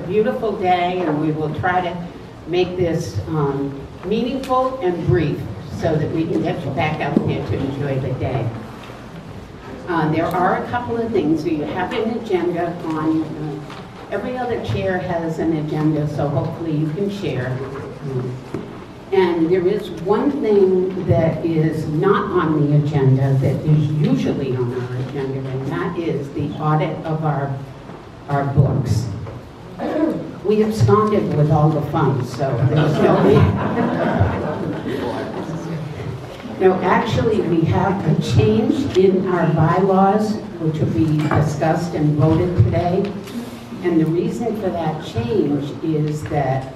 beautiful day, and we will try to make this meaningful and brief so that we can get you back out there to enjoy the day. There are a couple of things. So you have an agenda on, every other chair has an agenda, so hopefully you can share. And there is one thing that is not on the agenda that is usually on our agenda, and that is the audit of our books. We absconded with all the funds, so there's no No, actually, we have a change in our bylaws, which will be discussed and voted today. And the reason for that change is that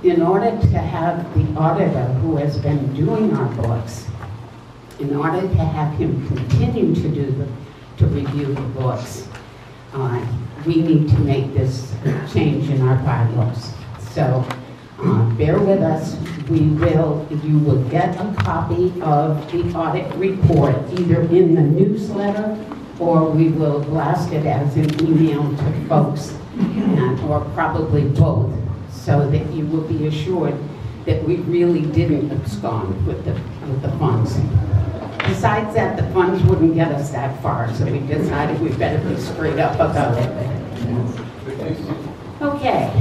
in order to have the auditor who has been doing our books, in order to have him continue to review the books, we need to make this change in our bylaws. So bear with us. You will get a copy of the audit report either in the newsletter or we will blast it as an email to folks, or probably both, so that you will be assured that we really didn't abscond with the funds. Besides that, the funds wouldn't get us that far, so we decided we better be straight up about it. Okay,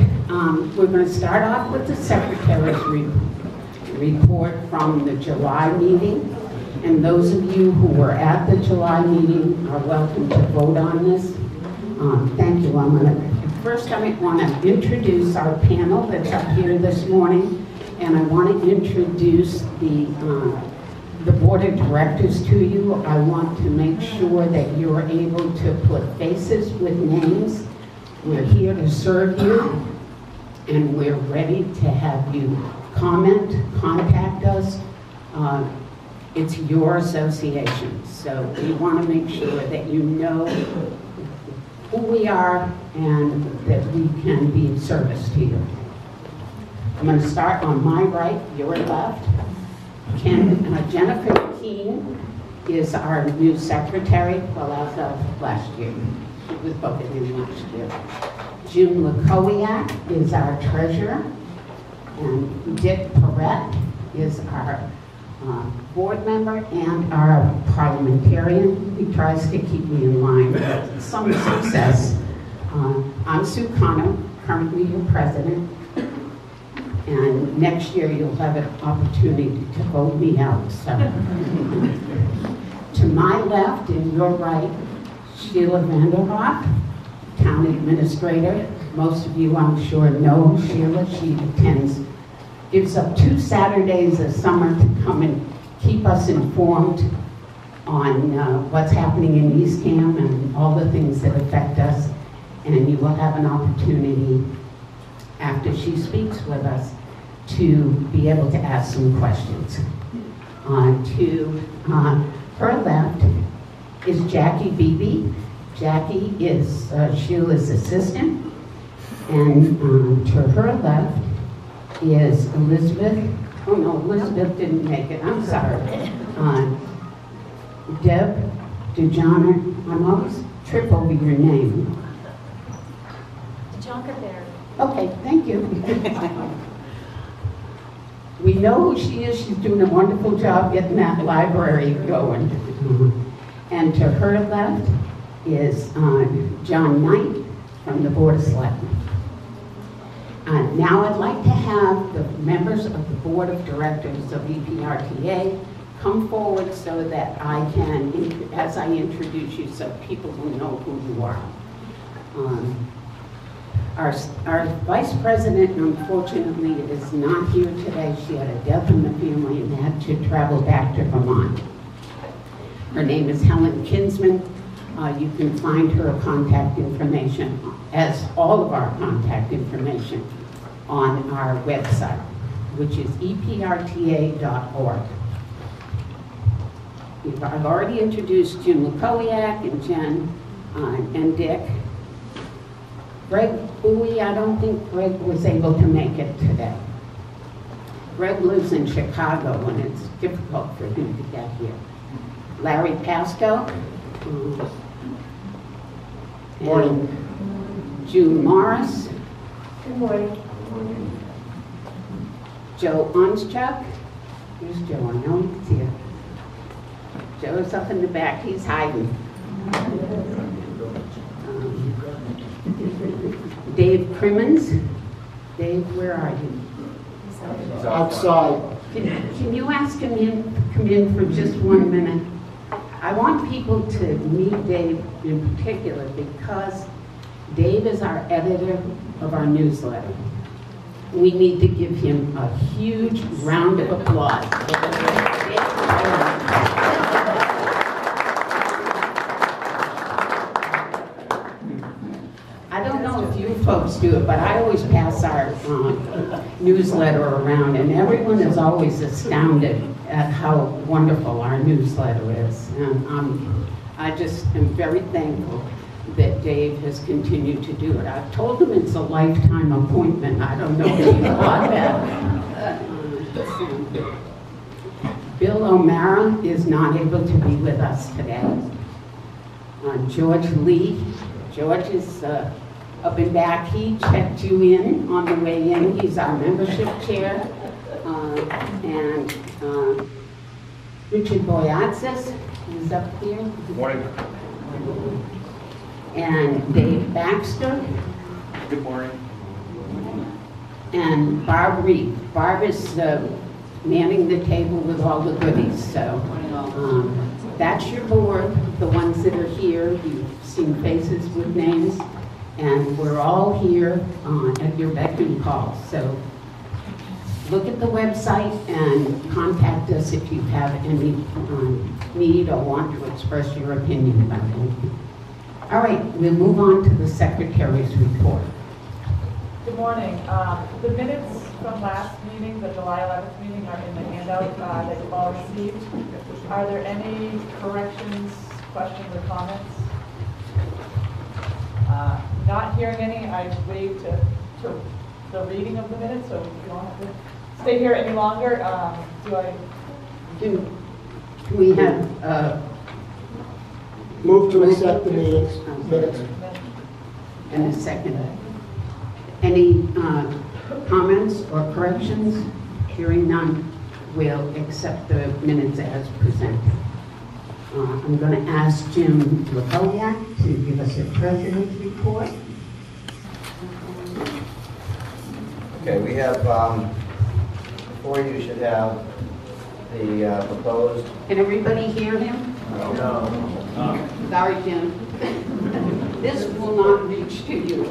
we're going to start off with the Secretary's report from the July meeting. And those of you who were at the July meeting are welcome to vote on this. Thank you. First I want to introduce our panel that's up here this morning. And I want to introduce the Board of Directors to you. I want to make sure that you're able to put faces with names. We're here to serve you, and we're ready to have you comment, contact us. It's your association, so we want to make sure that you know who we are and that we can be of service to you. I'm going to start on my right, your left. Jennifer Keene is our new secretary, well, as of last year. She was voted in last year. Jim Lakowiak is our treasurer, and Dick Perrette is our board member and our parliamentarian. He tries to keep me in line with some success. I'm Sue Connor, currently your president. And next year you'll have an opportunity to vote me out. So. To my left and your right, Sheila Vanderhoff, town administrator. Most of you, I'm sure, know Sheila. She gives up 2 Saturdays a summer to come and keep us informed on what's happening in East Cam and all the things that affect us. And you will have an opportunity after she speaks with us to be able to ask some questions. To her left is Jackie Beebe. Jackie is Sheila's assistant. And to her left is Elizabeth. Oh no, Elizabeth didn't make it. I'm sorry. Deb DeJohner. I'm always trip over your name. DeJonka Berry. Okay, thank you. We know who she is. She's doing a wonderful job getting that library going. And to her left is John Knight from the Board of Selectmen. Now I'd like to have the members of the Board of Directors of EPRTA come forward so that I can, as I introduce you, so people will know who you are. Our Vice President, unfortunately, is not here today. She had a death in the family and had to travel back to Vermont. Her name is Helen Kinsman. You can find her contact information, as all of our contact information, on our website, which is eprta.org. I've already introduced Jim Lakowiak and Jen and Dick. Greg Bowie, I don't think Greg was able to make it today. Greg lives in Chicago and it's difficult for him to get here. Larry Pasco. Morning. June Morris, Good morning. Joe Onschuk. Here's Joe, I know he's here. Joe's up in the back, he's hiding. Dave Crimmins. Dave, where are you? Outside. Can you ask him in, come in for just 1 minute? I want people to meet Dave in particular because Dave is our editor of our newsletter. We need to give him a huge round of applause. I don't know if you folks do it, but I always pass our newsletter around, and everyone is always astounded at how wonderful our newsletter is. And I just am very thankful that Dave has continued to do it. I've told him it's a lifetime appointment. I don't know if you thought that. Bill O'Mara is not able to be with us today. George Lee. George is up and back. He checked you in on the way in. He's our membership chair. And Richard Boyatzis is up here. Good morning. And Dave Baxter. Good morning. And Barb Reed. Barb is manning the table with all the goodies. So that's your board, the ones that are here. You've seen faces with names. And we're all here at your beck and call. So look at the website and contact us if you have any need or want to express your opinion about anything. All right, we'll move on to the Secretary's report. Good morning. The minutes from last meeting, the July 11th meeting, are in the handout that you've all received. Are there any corrections, questions, or comments? Not hearing any, I waive to the reading of the minutes, so you don't have to stay here any longer. Do we have Move to accept the minutes. and a second? Any comments or corrections? Hearing none, we'll accept the minutes as presented. I'm going to ask Jim Lakowiak to give us a president's report. Okay, we have, before you should have the proposed. Can everybody hear him? No. Sorry, Jim. This will not reach to you.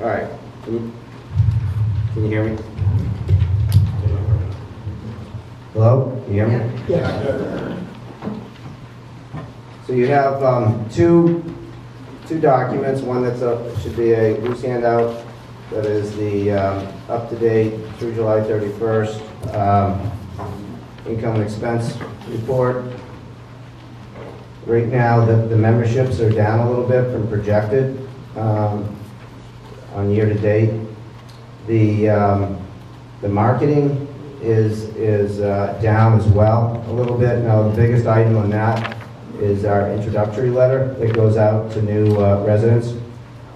All right. Can you hear me? Hello? Can you hear me? Yes. So you have two documents. One that's should be a loose handout that is the up-to-date through July 31st income and expense report. Right now, the memberships are down a little bit from projected on year-to-date. The marketing is down as well a little bit. Now, the biggest item on that is our introductory letter that goes out to new residents.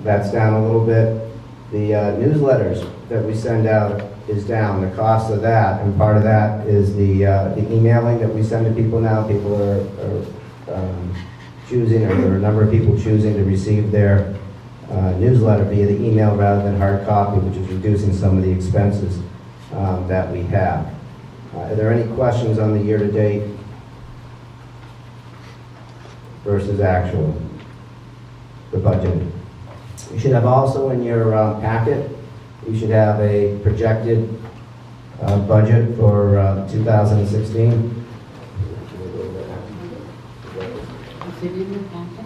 That's down a little bit. The newsletters that we send out is down. The cost of that, and part of that is the emailing that we send to people now. People are choosing, or there are a number of people choosing to receive their newsletter via the email rather than hard copy, which is reducing some of the expenses that we have. Are there any questions on the year-to-date versus actual, the budget? You should have also in your packet, you should have a projected budget for 2016. Is it in the packet?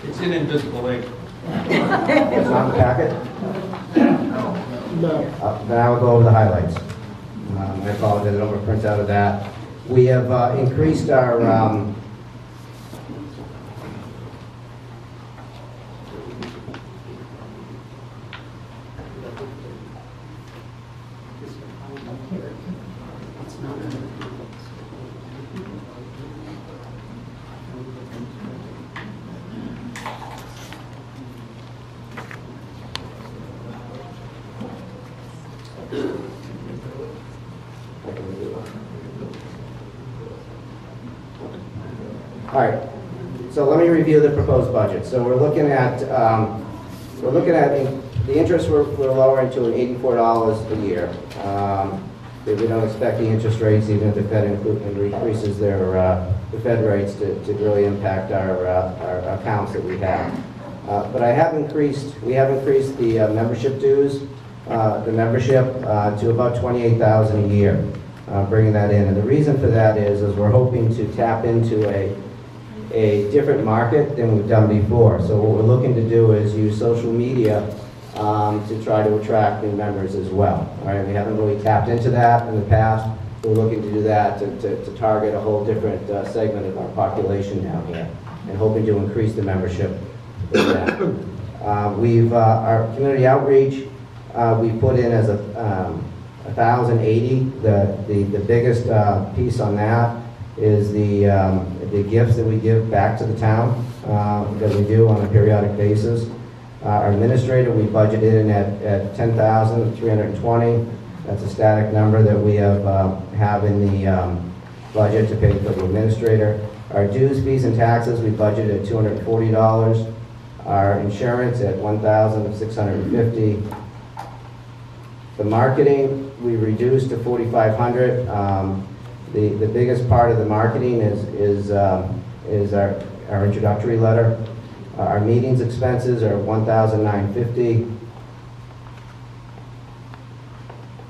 It's in invisible ink. It's not in the packet? No. Then I will go over the highlights. I apologize, I don't have a printout of that. We have increased our All right, so let me review the proposed budget. So we're looking at the interest we're lowering to $84 a year. We don't expect the interest rates, even if the Fed increases the Fed rates, to really impact our accounts that we have. But we have increased the membership dues, the membership to about $28,000 a year, bringing that in. And the reason for that is we're hoping to tap into a different market than we've done before. So what we're looking to do is use social media to try to attract new members as well. All right, we haven't really tapped into that in the past. We're looking to do that to target a whole different segment of our population down here, and hoping to increase the membership with that. Our community outreach, we put in as 1,080. The biggest piece on that is the gifts that we give back to the town that we do on a periodic basis. Our administrator, we budgeted in at $10,320. That's a static number that we have in the budget to pay for the administrator. Our dues, fees, and taxes, we budgeted at $240. Our insurance at $1,650. The marketing, we reduced to $4,500. The biggest part of the marketing is our introductory letter. Our meetings expenses are $1,950.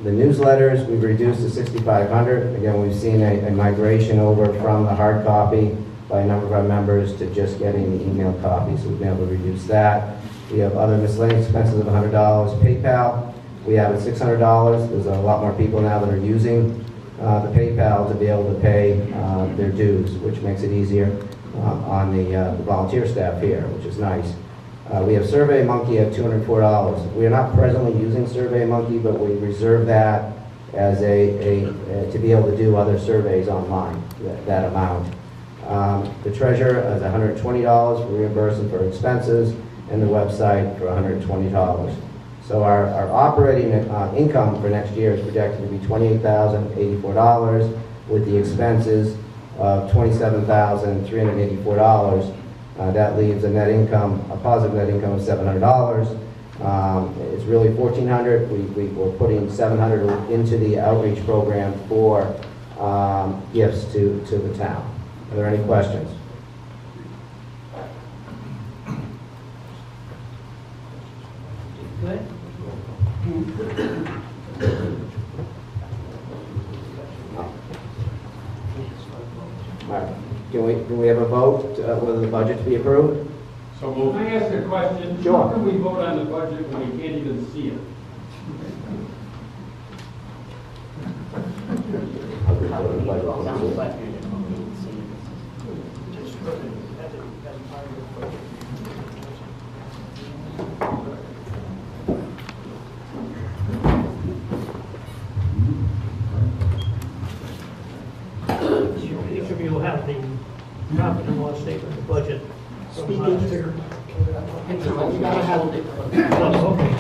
The newsletters, we've reduced to $6,500. Again, we've seen a migration over from the hard copy by a number of our members to just getting the email copy, so we've been able to reduce that. We have other miscellaneous expenses of $100. PayPal, we have at $600. There's a lot more people now that are using the PayPal to be able to pay their dues, which makes it easier on the volunteer staff here, which is nice. We have SurveyMonkey at $204. We are not presently using SurveyMonkey, but we reserve that as to be able to do other surveys online, that amount. The treasurer is $120 for reimbursement for expenses, and the website for $120. So our operating income for next year is projected to be $28,084, with the expenses of $27,384. That leaves a net income, a positive net income of $700. It's really $1,400. We're putting $700 into the outreach program for gifts to the town. Are there any questions? Good. All right. Can we have a vote whether the budget to be approved? So can I ask a question? Sure. How can we vote on the budget when we can't even see it? Each of you will have the profit and loss statement, the budget. Speak into your, you gotta have it. Oh, okay.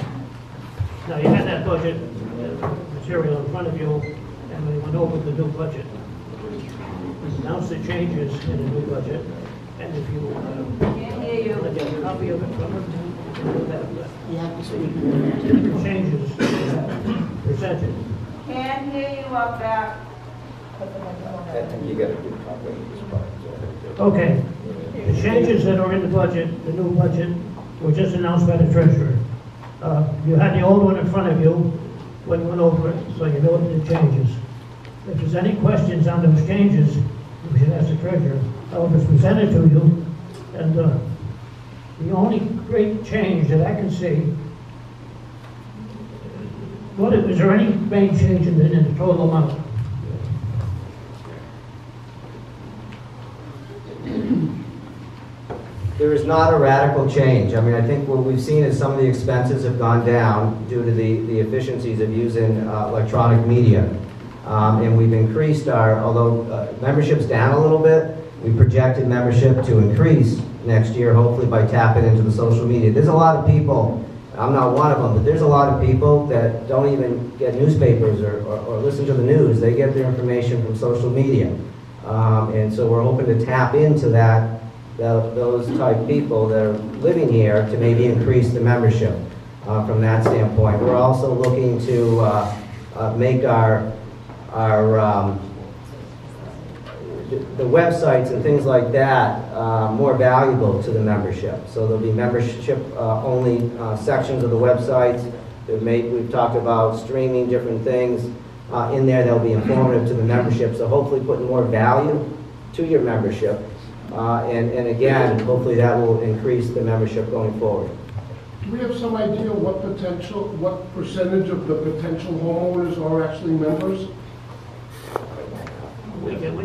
Now, you had that budget material in front of you, and we went over the new budget. We announced the changes in the new budget, and if you Can't hear you. want to get a copy of it from them, you can do that. You have to speak. The changes presented. Can't hear you up back. You got to do a copy of this part. Okay. The changes that are in the budget, the new budget, were just announced by the treasurer. You had the old one in front of you when you went over it, so you know the changes. If there's any questions on those changes, you should ask the treasurer. However, it's presented to you, and the only great change that I can see, is there any main change in the total amount? There is not a radical change. I mean, I think what we've seen is some of the expenses have gone down due to the efficiencies of using electronic media. And we've increased although membership's down a little bit, we projected membership to increase next year, hopefully by tapping into the social media. There's a lot of people, I'm not one of them, but there's a lot of people that don't even get newspapers or listen to the news. They get their information from social media. And so we're hoping to tap into those type people that are living here to maybe increase the membership from that standpoint. We're also looking to make the websites and things like that more valuable to the membership. So there'll be membership only sections of the websites. We've talked about streaming different things in there that'll be informative to the membership. So hopefully putting more value to your membership. And again, hopefully that will increase the membership going forward. Do we have some idea what percentage of the potential homeowners are actually members? We'll get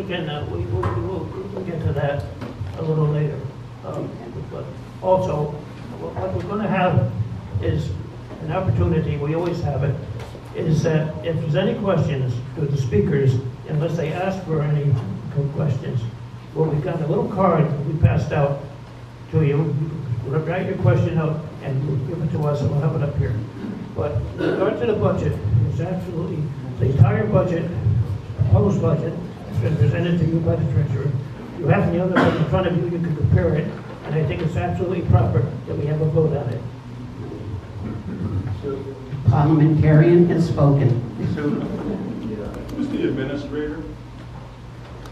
to that a little later. But also, what we're going to have is an opportunity, we always have it, is that if there's any questions to the speakers, unless they ask for any questions, well, we've got a little card we passed out to you. You write your question out and give it to us, and we'll have it up here. But with regard to the budget, it's absolutely the entire budget, proposed budget, has been presented to you by the treasurer. You have the other one in front of you, you can compare it, and I think it's absolutely proper that we have a vote on it. Parliamentarian has spoken. Who's the administrator?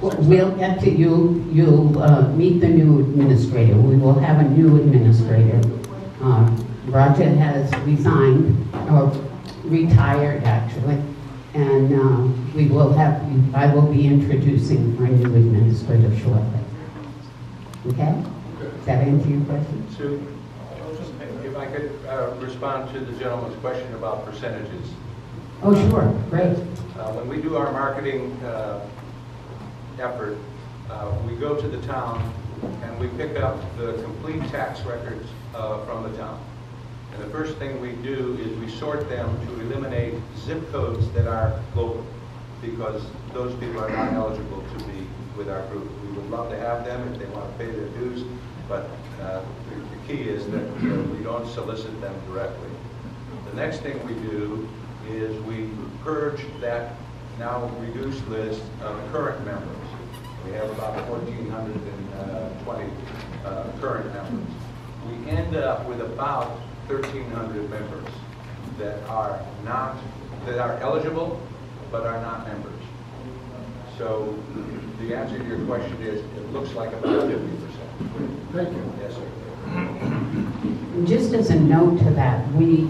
We'll get to you. You'll meet the new administrator. We will have a new administrator. Roger has resigned, or retired actually, and we will have. I will be introducing our new administrator shortly. Okay? Does that answer your question? Sue, if I could respond to the gentleman's question about percentages. Oh, sure. Great. When we do our marketing effort, we go to the town and we pick up the complete tax records from the town. And the first thing we do is we sort them to eliminate zip codes that are local, because those people are not eligible to be with our group. We would love to have them if they want to pay their dues, but the key is that we don't solicit them directly. The next thing we do is we purge that now reduced list of current members. We have about 1,420 current members. We end up with about 1,300 members that are eligible but are not members. So the answer to your question is it looks like about 50%. Thank you. Yes, sir. Just as a note to that, we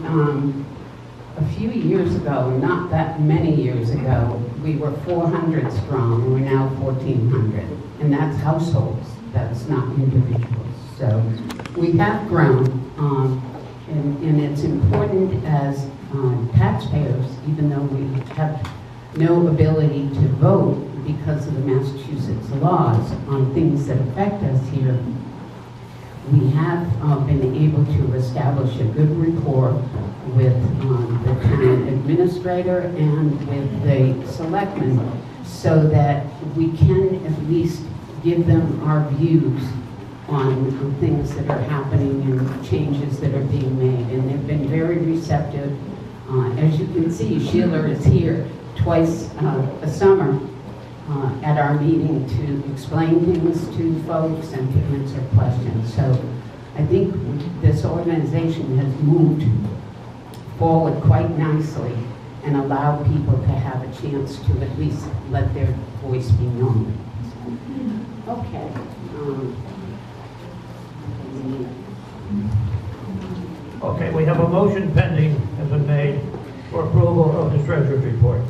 a few years ago, not that many years ago, we were 400 strong, and we're now 1,400. And that's households, that's not individuals. So we have grown, and it's important as taxpayers, even though we have no ability to vote because of the Massachusetts laws on things that affect us here, we have been able to establish a good rapport with the town administrator and with the selectmen, so that we can at least give them our views on things that are happening and changes that are being made. And they've been very receptive. As you can see, Sheila is here twice a summer at our meeting to explain things to folks and to answer questions. So I think this organization has moved forward quite nicely and allowed people to have a chance to at least let their voice be known. Okay. Okay, we have a motion pending, has been made, for approval of the treasurer's report.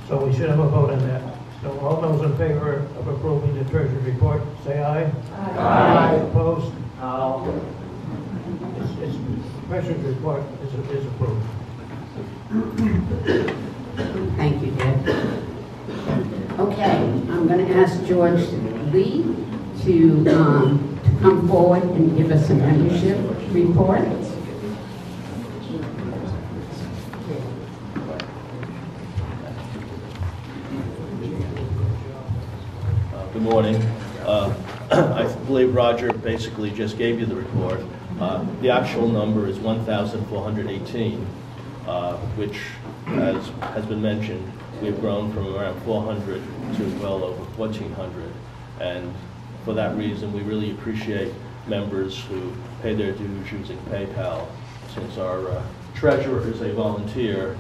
So we should have a vote on that. So all those in favor of approving the treasurer's report, say aye. Aye. Opposed? The treasurer's report is approved. Thank you, Deb. Okay, I'm going to ask George Lee to to come forward and give us a membership report. Good morning. I believe Roger basically just gave you the report. The actual number is 1,418, which, as has been mentioned, we've grown from around 400 to well over 1,400. And for that reason, we really appreciate members who pay their dues using PayPal. Since our treasurer is a volunteer,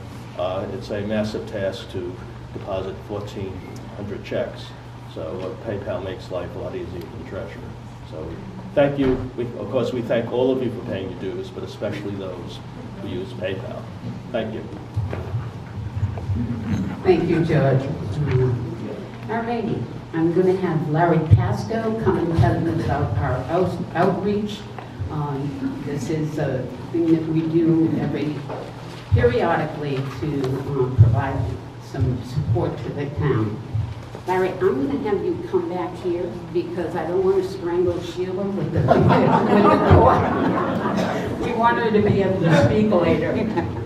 it's a massive task to deposit 1,400 checks. So PayPal makes life a lot easier for the treasurer. So thank you. Of course, we thank all of you for paying your dues, but especially those who use PayPal. Thank you. Thank you, George. All righty. I'm going to have Larry Pasco come and tell you about our outreach. This is a thing that we do periodically to provide some support to the town. Larry, I'm going to have you come back here because I don't want to strangle Sheila with the cord. We want her to be able to speak later.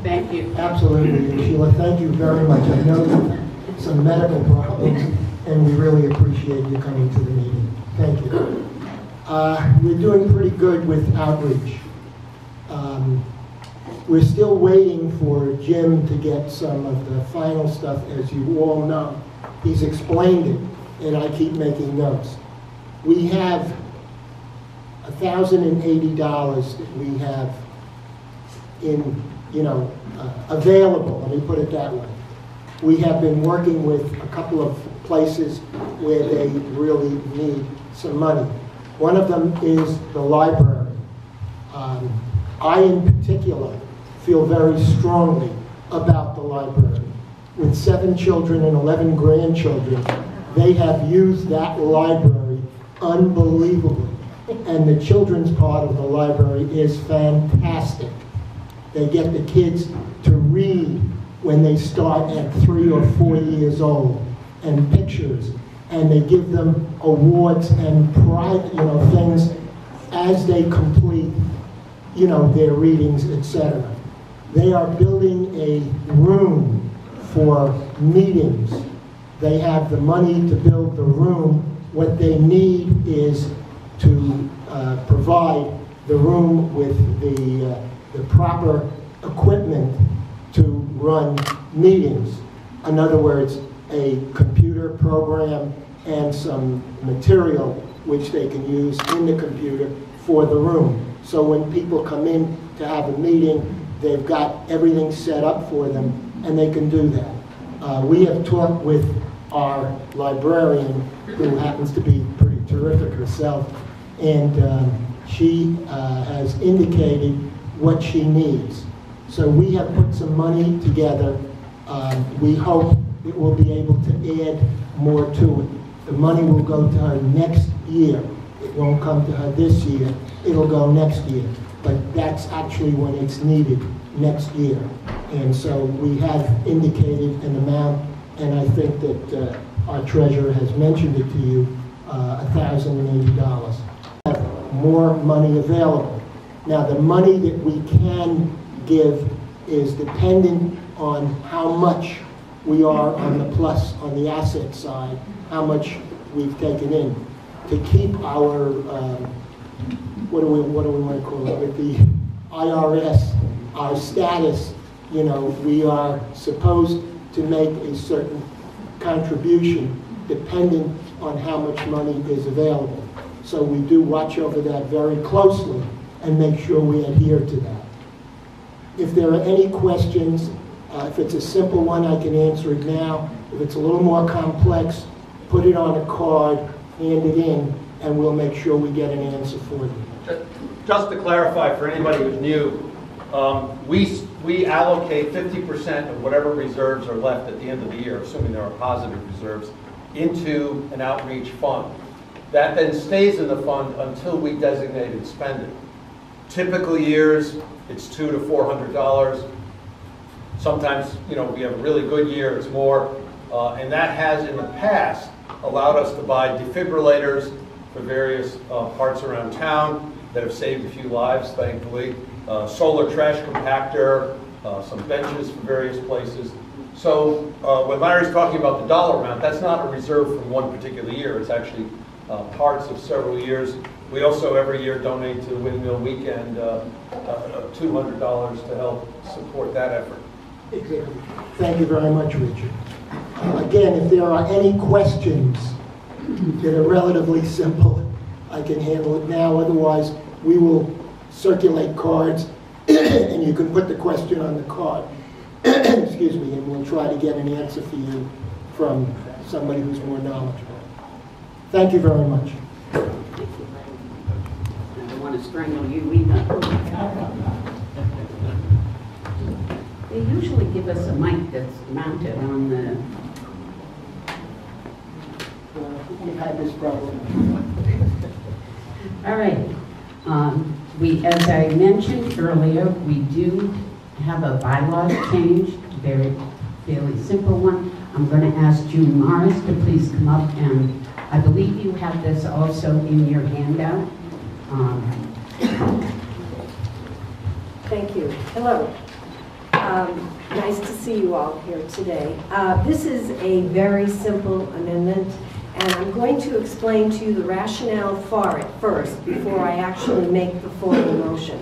Thank you. Absolutely, Sheila. Thank you very much. I know you have some medical problems, and we really appreciate you coming to the meeting. Thank you. We're doing pretty good with outreach. We're still waiting for Jim to get some of the final stuff, as you all know. He's explained it, and I keep making notes. We have $1,080 that we have in, available, let me put it that way. We have been working with a couple of places where they really need some money. One of them is the library. I, in particular, feel very strongly about the library. With 7 children and 11 grandchildren, they have used that library unbelievably. And the children's part of the library is fantastic. They get the kids to read when they start at 3 or 4 years old, and pictures, and they give them awards and pride, things as they complete, their readings, etc. They are building a room for meetings. They have the money to build the room. What they need is to provide the room with the proper equipment to run meetings. In other words, a computer program and some material which they can use in the computer for the room. So when people come in to have a meeting, they've got everything set up for them, and they can do that. We have talked with our librarian, who happens to be pretty terrific herself, and she has indicated what she needs. So we have put some money together. We hope it will be able to add more to it. The money will go to her next year. It won't come to her this year. It'll go next year. But that's actually when it's needed, next year. And so we have indicated an amount, and I think that our treasurer has mentioned it to you, $1,080. Have more money available. Now, the money that we can give is dependent on how much we are on the plus on the asset side, how much we've taken in. To keep our, what do we want to call it, with the IRS, our status, we are supposed to make a certain contribution depending on how much money is available. So we do watch over that very closely and make sure we adhere to that. If there are any questions, if it's a simple one, I can answer it now. If it's a little more complex, put it on a card, hand it in, and we'll make sure we get an answer for you. Just to clarify for anybody who's new, we allocate 50% of whatever reserves are left at the end of the year, assuming there are positive reserves, into an outreach fund. That then stays in the fund until we designate and spend it. Typical years, it's $200 to $400. Sometimes, we have a really good year, it's more. And that has, in the past, allowed us to buy defibrillators for various parts around town that have saved a few lives, thankfully. Solar trash compactor, some benches for various places. So when Larry's talking about the dollar amount, that's not a reserve from one particular year. It's actually parts of several years. We also every year donate to Windmill Weekend $200 to help support that effort. Exactly. Thank you very much, Richard. Again, if there are any questions that are relatively simple, I can handle it now. Otherwise, we will circulate cards and you can put the question on the card. Excuse me, and we'll try to get an answer for you from somebody who's more knowledgeable. Thank you very much. I don't want to strangle you either. They usually give us a mic that's mounted on the... We've had this problem. All right. As I mentioned earlier, we do have a bylaws change, fairly simple one. I'm going to ask June Morris to please come up, and I believe you have this also in your handout. Thank you. Hello. Nice to see you all here today. This is a very simple amendment, and I'm going to explain to you the rationale for it first before I actually make the formal motion.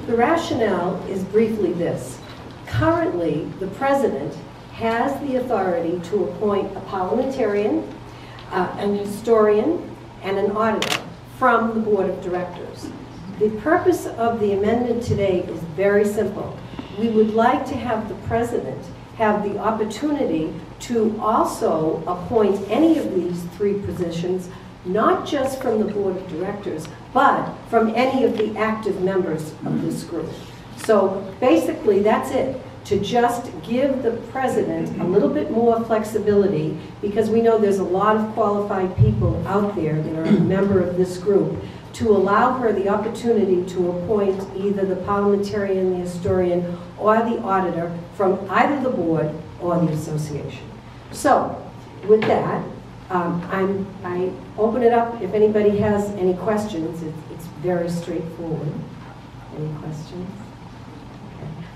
The rationale is briefly this. Currently, the President has the authority to appoint a parliamentarian, an historian, and an auditor from the Board of Directors. The purpose of the amendment today is very simple. We would like to have the President have the opportunity to also appoint any of these three positions, not just from the Board of Directors, but from any of the active members of this group. So basically, that's it. To just give the President a little bit more flexibility, because we know there's a lot of qualified people out there that are a member of this group, to allow her the opportunity to appoint either the parliamentarian, the historian, or the auditor from either the board or the association. So, with that, I open it up if anybody has any questions. It's very straightforward. Any questions?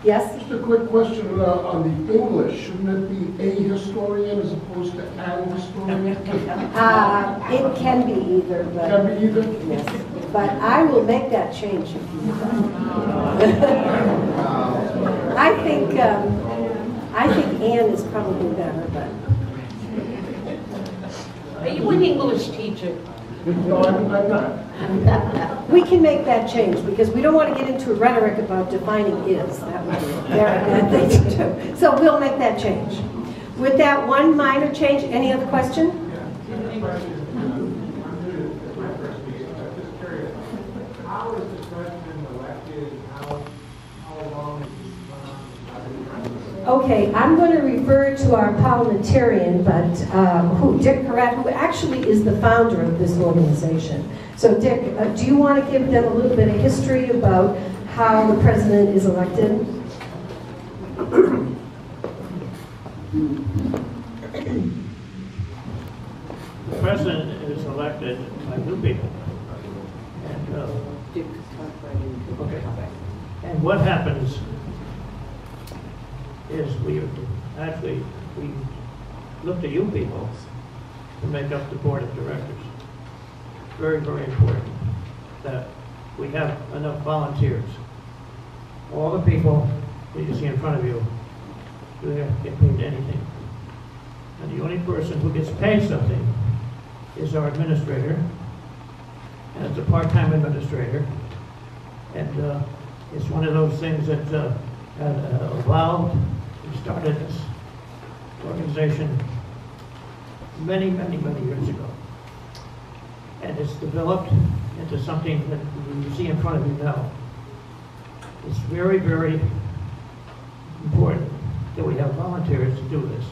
Yes? Just a quick question on the English. Shouldn't it be a historian as opposed to an historian? It can be either, but... Can be either? Yes. But I will make that change if you would like. I think Anne is probably better, but... Are you an English teacher? No, I'm not. We can make that change, because we don't want to get into rhetoric about defining is. That would be a very bad thing to do. So we'll make that change. With that one minor change, any other question? How is the president elected? How long is he? Okay, I'm going to refer to our parliamentarian, but Dick Carrat, who actually is the founder of this organization. So Dick, do you want to give them a little bit of history about how the president is elected? The president is elected by new people. And, okay. And what happens is we look to you people to make up the board of directors. Very, very important that we have enough volunteers. All the people that you see in front of you do not get paid anything. And the only person who gets paid something is our administrator, and it's a part-time administrator. And it's one of those things that evolved. We started this organization many, many, many years ago. And it's developed into something that you see in front of you now. It's very, very important that we have volunteers to do this.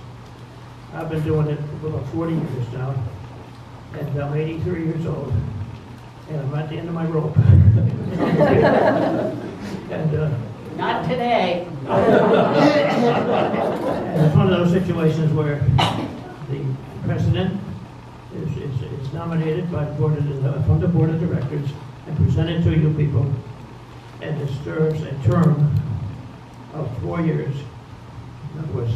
I've been doing it for about 40 years now, and I'm 83 years old, and I'm at the end of my rope. And Not today. and it's one of those situations where the president is nominated by the board from the board of directors and presented to you people, and it serves a term of 4 years. In other words,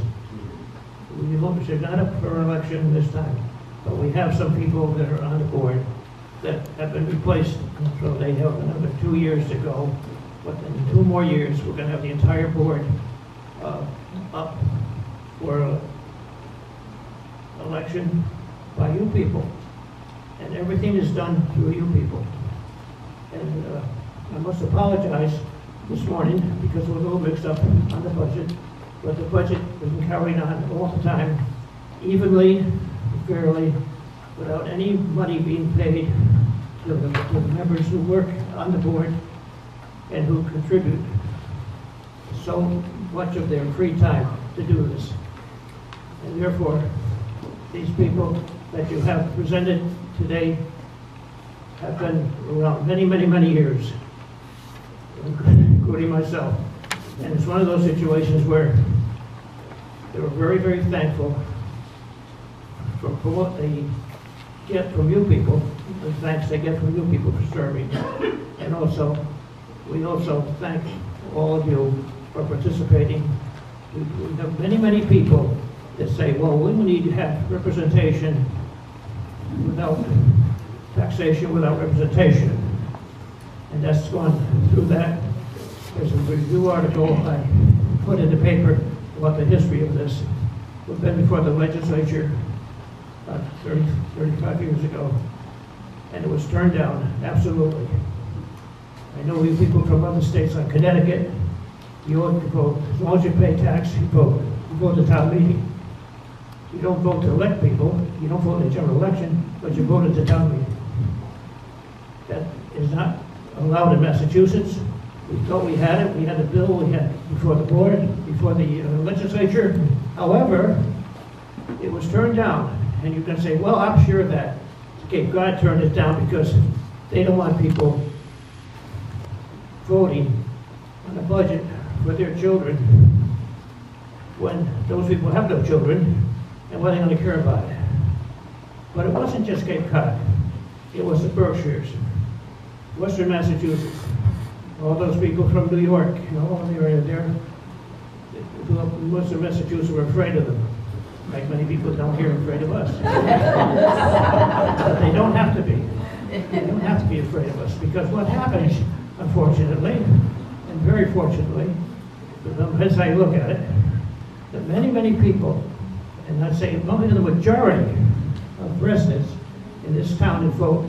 we should not up for election this time, but we have some people that are on the board that have been replaced, so they have another 2 years to go. But in 2 more years, we're going to have the entire board up for election by you people. And everything is done through you people. And I must apologize this morning because we're a little mixed up on the budget, but the budget has been carried on all the time, evenly, fairly, without any money being paid to the members who work on the board and who contribute so much of their free time to do this. And therefore, these people that you have presented today have been around many, many, many years, including myself. And it's one of those situations where they were very, very thankful for what they get from you people, the thanks they get from you people for serving. And also, we also thank all of you for participating. We have many, many people that say, well, we need to have representation without taxation, without representation. And that's gone through that. There's a review article I put in the paper about the history of this. We've been before the legislature 35 years ago, and it was turned down, absolutely. I know you people from other states like Connecticut, you ought to vote. As long as you pay tax, you vote. You vote at town meeting. You don't vote to elect people, you don't vote in the general election, but you vote at the town meeting. That is not allowed in Massachusetts. We thought we had it. We had a bill we had before the board, before the legislature. However, it was turned down. And you can say, well, I'm sure that Cape God turned it down because they don't want people voting on a budget for their children when those people have no children, and what are they going to care about it? But it wasn't just Cape Cod. It was the Berkshires, Western Massachusetts, all those people from New York, all the area there. Western Massachusetts were afraid of them. Like many people down here are afraid of us. But they don't have to be. They don't have to be afraid of us, because what happens, unfortunately, and very fortunately, as I look at it, that many, many people, and I'd say the majority of residents in this town and vote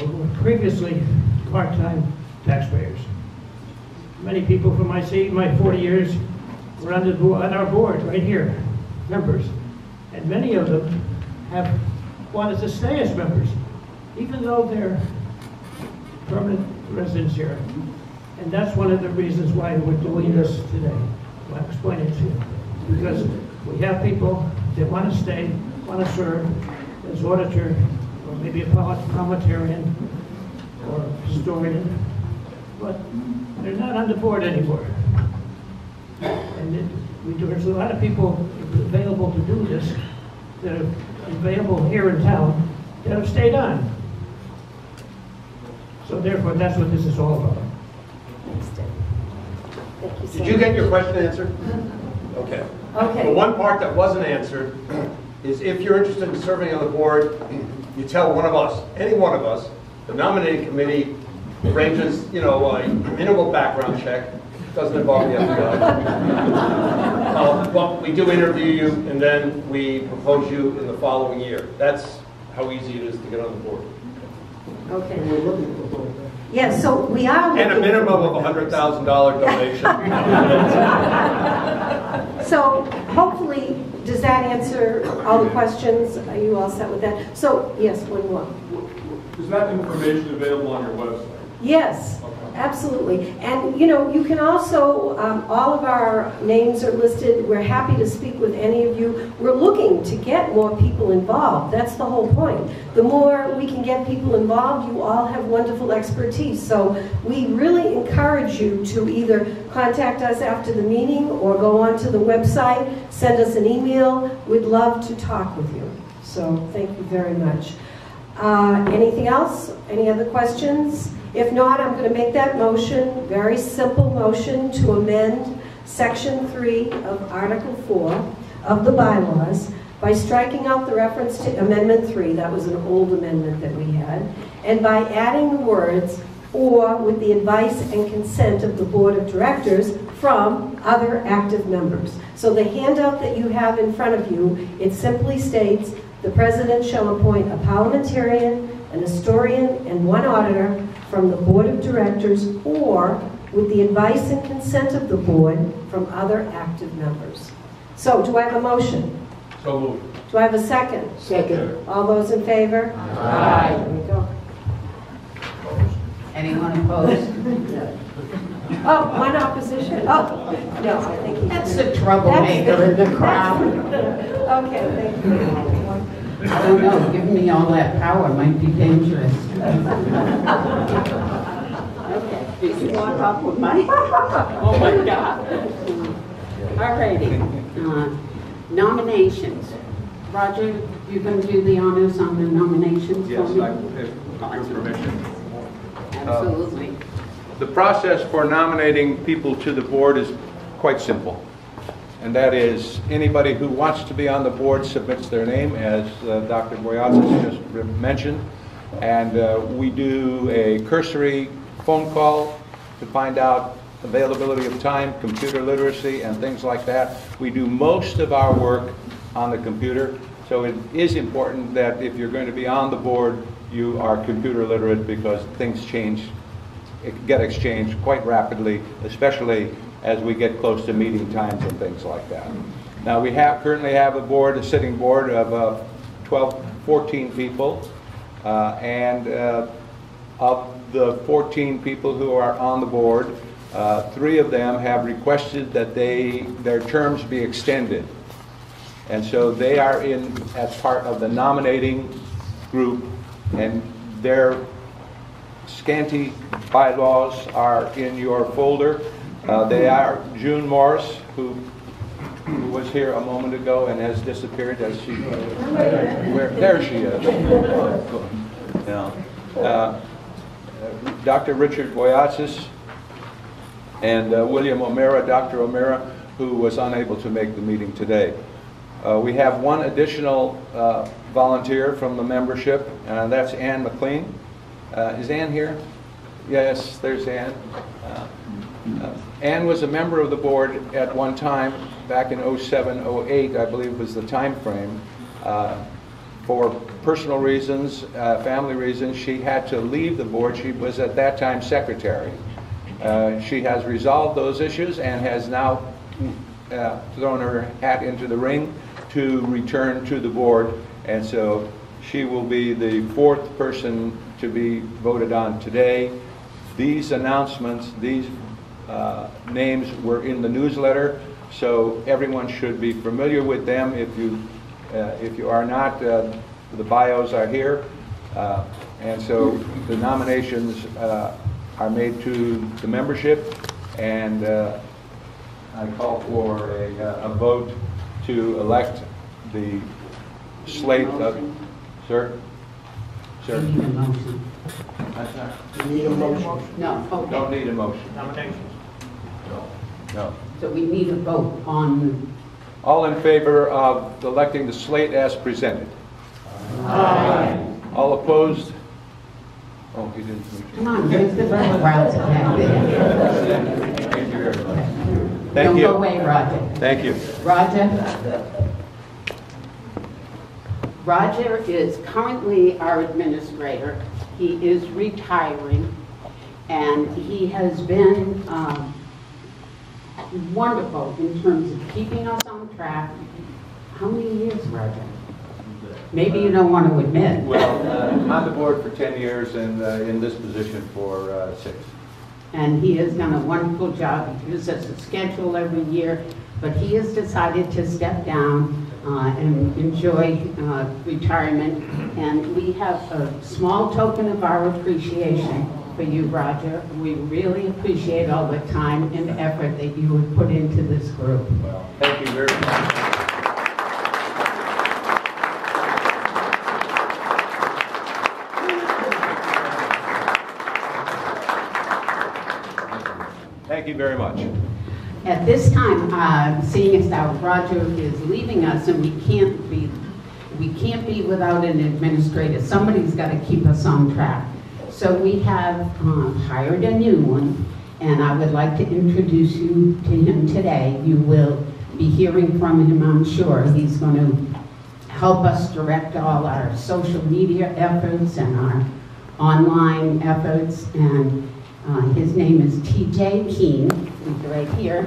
were previously part-time taxpayers. Many people from my 40 years were on our board right here, members, and many of them have wanted to stay as members, even though they're permanent residents here. And that's one of the reasons why we're doing this today. I'll explain it to you. Because we have people that want to stay, want to serve as auditor, or maybe a parliamentarian, or historian, but they're not on the board anymore. And there's a lot of people available to do this that are available here in town that have stayed on. So therefore, that's what this is all about. Thanks, Deb. Thank you so Did you get your question answered? Okay. Okay. The one part that wasn't answered is if you're interested in serving on the board, you tell one of us, any one of us, the nominating committee arranges, a minimal background check. Doesn't involve the FBI. But we do interview you, and then we propose you in the following year. That's how easy it is to get on the board. Okay. And we're looking for both. Yes, so we are And a minimum of $100,000 donation. So hopefully, does that answer all the questions? Are you all set with that? So, yes, one more. Is that information available on your website? Yes, absolutely. And, you can also, all of our names are listed. We're happy to speak with any of you. We're looking to get more people involved. That's the whole point. The more we can get people involved, you all have wonderful expertise. So we really encourage you to either contact us after the meeting or go onto the website, send us an email. We'd love to talk with you. So thank you very much. Anything else? Any other questions? If not, I'm going to make that motion, very simple motion, to amend Section 3 of Article 4 of the bylaws by striking out the reference to Amendment 3, that was an old amendment that we had, and by adding the words, or with the advice and consent of the Board of Directors from other active members. So the handout that you have in front of you, it simply states, the President shall appoint a parliamentarian, an historian, and one auditor from the Board of Directors, or with the advice and consent of the Board from other active members. So, do I have a motion? So moved. Do I have a second? Second. All those in favor? Aye. There we go. Anyone opposed? Oh, one opposition? Oh, no, I think he... That's the troublemaker in the crowd. Okay, thank you. I don't know, giving me all that power might be dangerous. Okay, did you want up with my... Oh my God. All righty. Nominations. Roger, you're going to do the honors on the nominations Yes, for me? with your permission. Absolutely. The process for nominating people to the board is quite simple. And that is, anybody who wants to be on the board submits their name, as Dr. Boyatzis just mentioned. And we do a cursory phone call to find out availability of time, computer literacy, and things like that. We do most of our work on the computer. So it is important that if you're going to be on the board, you are computer literate, because things change, get exchanged quite rapidly, especially as we get close to meeting times and things like that. Now we currently have a sitting board of 14 people, and of the 14 people who are on the board, 3 of them have requested that their terms be extended. And so they are in as part of the nominating group, and their scanty bylaws are in your folder. They are June Morris, who was here a moment ago and has disappeared as she... there she is. Yeah. Dr. Richard Boyatzis and William O'Meara, Dr. O'Meara, who was unable to make the meeting today. We have one additional volunteer from the membership, and that's Ann McLean. Is Ann here? Yes, there's Ann. Ann was a member of the board at one time, back in 07, 08, I believe was the time frame. For personal reasons, family reasons, she had to leave the board. She was at that time secretary. She has resolved those issues and has now thrown her hat into the ring to return to the board, and so she will be the 4th person to be voted on today. These announcements, these names were in the newsletter, so everyone should be familiar with them. If you are not, the bios are here, and so the nominations are made to the membership, and I call for a vote to elect the slate of... Sir? Sir? You need a motion. You need a motion. No, okay. Don't need a motion. Nominations. No. So we need a vote on... All in favor of electing the slate as presented? Aye. All opposed? Oh, he didn't. Come on, raise the eyebrows back there. Thank you very much. Don't Thank go you. away, Roger. Thank you. Roger? Roger is currently our administrator. He is retiring, and he has been wonderful in terms of keeping us on track. How many years, Roger? Maybe you don't want to admit. Well, I'm on the board for 10 years and in this position for 6. And he has done a wonderful job. He gives us a schedule every year, but he has decided to step down and enjoy retirement. And we have a small token of our appreciation for you, Roger. We really appreciate all the time and effort that you have put into this group. Well, thank you very much. Thank you very much. At this time, seeing as how Roger is leaving us and we can't be without an administrator. Somebody's got to keep us on track. So we have hired a new one, and I would like to introduce you to him today. You will be hearing from him, I'm sure. He's going to help us direct all our social media efforts and our online efforts, and his name is T.J. Keene. He's right here.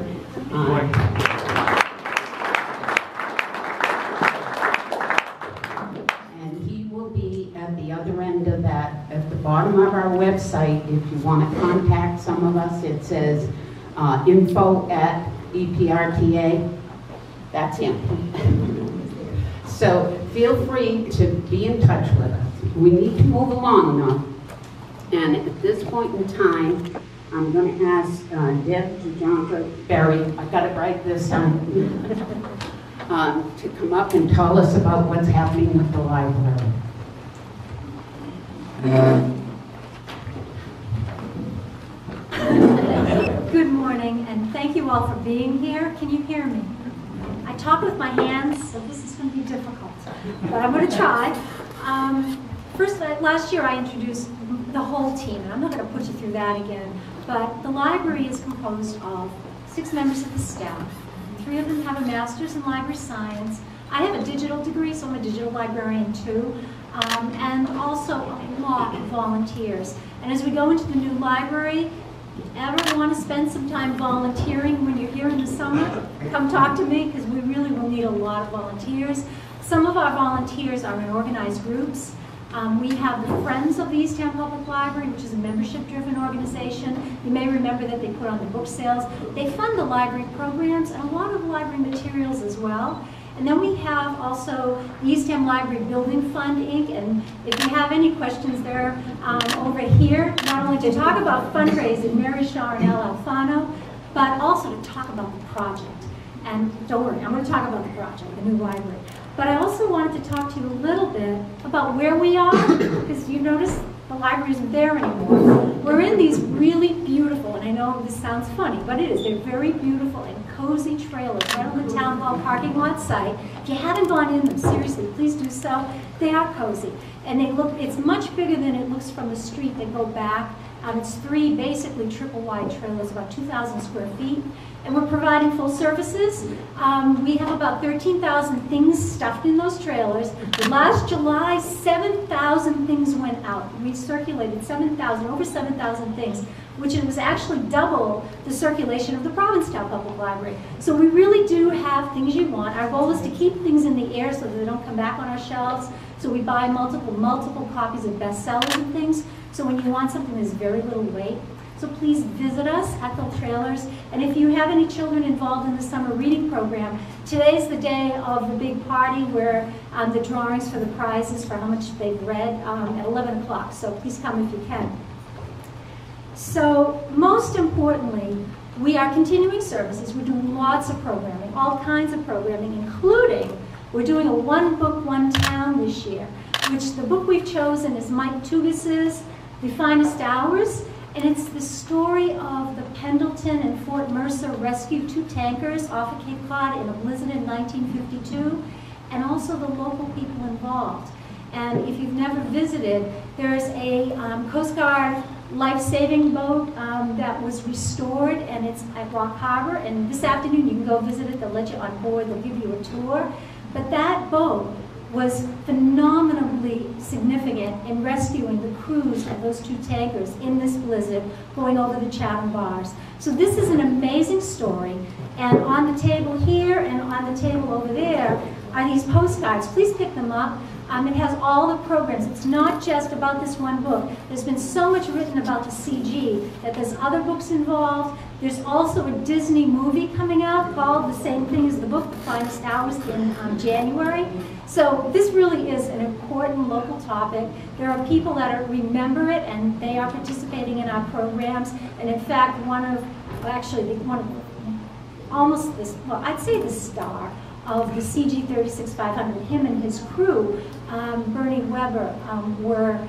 And he will be at the other end of that, at the bottom of our website. If you want to contact some of us, it says info@EPRTA. That's him. So feel free to be in touch with us. We need to move along now. And at this point in time, I'm going to ask Deb DeJonka Berry, I got it right this time, to come up and tell us about what's happening with the library. Good morning, and thank you all for being here. Can you hear me? I talk with my hands, so this is going to be difficult, but I'm going to try. Last year I introduced the whole team, and I'm not going to put you through that again, but the library is composed of 6 members of the staff. 3 of them have a master's in library science. I have a digital degree, so I'm a digital librarian too, and also a lot of volunteers. And as we go into the new library, if you ever want to spend some time volunteering when you're here in the summer, come talk to me, because we really will need a lot of volunteers. Some of our volunteers are in organized groups. We have the Friends of the Eastham Public Library, which is a membership-driven organization. You may remember that they put on the book sales. They fund the library programs and a lot of the library materials as well. And then we have also the Eastham Library Building Fund, Inc. And if you have any questions, they're over here, not only to talk about fundraising, Mary Shaw and Al Alfano, but also to talk about the project. And don't worry, I'm going to talk about the project, the new library. But I also wanted to talk to you a little bit about where we are, because you notice the library isn't there anymore. We're in these really beautiful, and I know this sounds funny, but it is. They're very beautiful and cozy trailers right on the town hall parking lot site. If you haven't gone in them, seriously, please do so. They are cozy, and they look. It's much bigger than it looks from the street. They go back. It's 3 basically triple wide trailers, about 2,000 square feet. And we're providing full services. We have about 13,000 things stuffed in those trailers. Last July, 7,000 things went out. We circulated over 7,000 things, which was actually double the circulation of the Provincetown Public Library. So we really do have things you want. Our goal is to keep things in the air so that they don't come back on our shelves. So we buy multiple copies of bestsellers and things. So when you want something, there's very little weight. So please visit us at the trailers. And if you have any children involved in the summer reading program, today's the day of the big party where the drawings for the prizes for how much they've read at 11 o'clock. So please come if you can. So most importantly, we are continuing services. We're doing lots of programming, all kinds of programming, including we're doing a One Book, One Town this year, which the book we've chosen is Mike Tugas's The Finest Hours. And it's the story of the Pendleton and Fort Mercer rescued 2 tankers off of Cape Cod in a blizzard in 1952, and also the local people involved. And if you've never visited, there's a Coast Guard life-saving boat that was restored, and it's at Rock Harbor. And this afternoon you can go visit it. They'll let you on board. They'll give you a tour. But that boat was phenomenally significant in rescuing the crews of those 2 tankers in this blizzard going over the Chatham bars. So this is an amazing story, and on the table here and on the table over there are these postcards. Please pick them up. It has all the programs. It's not just about this one book. There's been so much written about the CG that there's other books involved. There's also a Disney movie coming out called the same thing as the book, The Finest Hours, in January. So this really is an important local topic. There are people that remember it, and they are participating in our programs. And in fact, I'd say the star of the CG 36-500, him and his crew, Bernie Weber, were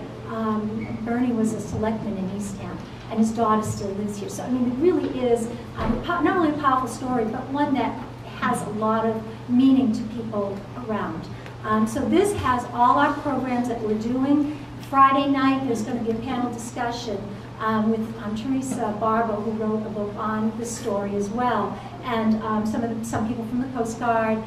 Bernie was a selectman in Eastham, and his daughter still lives here. So, I mean, it really is not only a powerful story, but one that has a lot of meaning to people around. So this has all our programs that we're doing. Friday night, there's going to be a panel discussion with Teresa Barbo, who wrote a book on this story as well, and some people from the Coast Guard.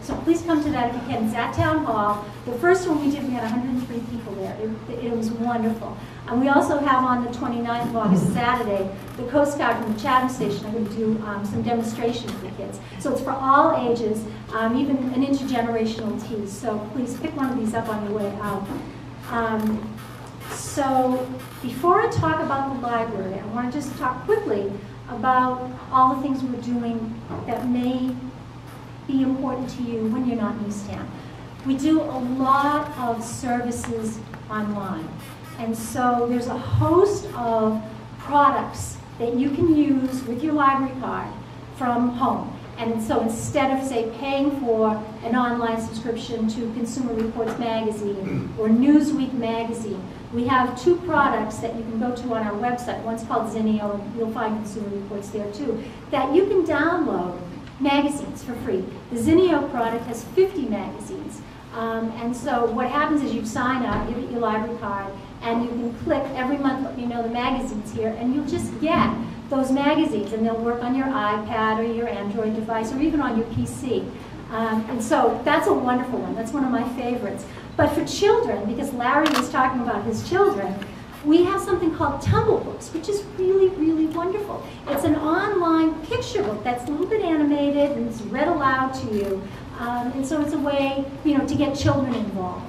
So please come to that if you can. It's at Town Hall. The first one we did, we had 103 people there. It was wonderful. And we also have on the 29th of August, Saturday, the Coast Guard from the Chatham Station are going to do some demonstrations for kids. So it's for all ages, even an intergenerational tease. So please pick one of these up on your way out. So before I talk about the library, I want to just talk quickly about all the things we're doing that may be important to you when you're not in Eastham. We do a lot of services online. And so there's a host of products that you can use with your library card from home. And so instead of, say, paying for an online subscription to Consumer Reports magazine or Newsweek magazine, we have two products that you can go to on our website. One's called Zinio, and you'll find Consumer Reports there too, that you can download magazines for free. The Zinio product has 50 magazines. And so what happens is you sign up, give it your library card, and you can click every month, let me know the magazine's here, and you'll just get those magazines, and they'll work on your iPad or your Android device or even on your PC. And so that's a wonderful one. That's one of my favorites. But for children, because Larry was talking about his children, we have something called Tumble Books, which is really, really wonderful. It's an online picture book that's a little bit animated and it's read aloud to you. And so it's a way, to get children involved.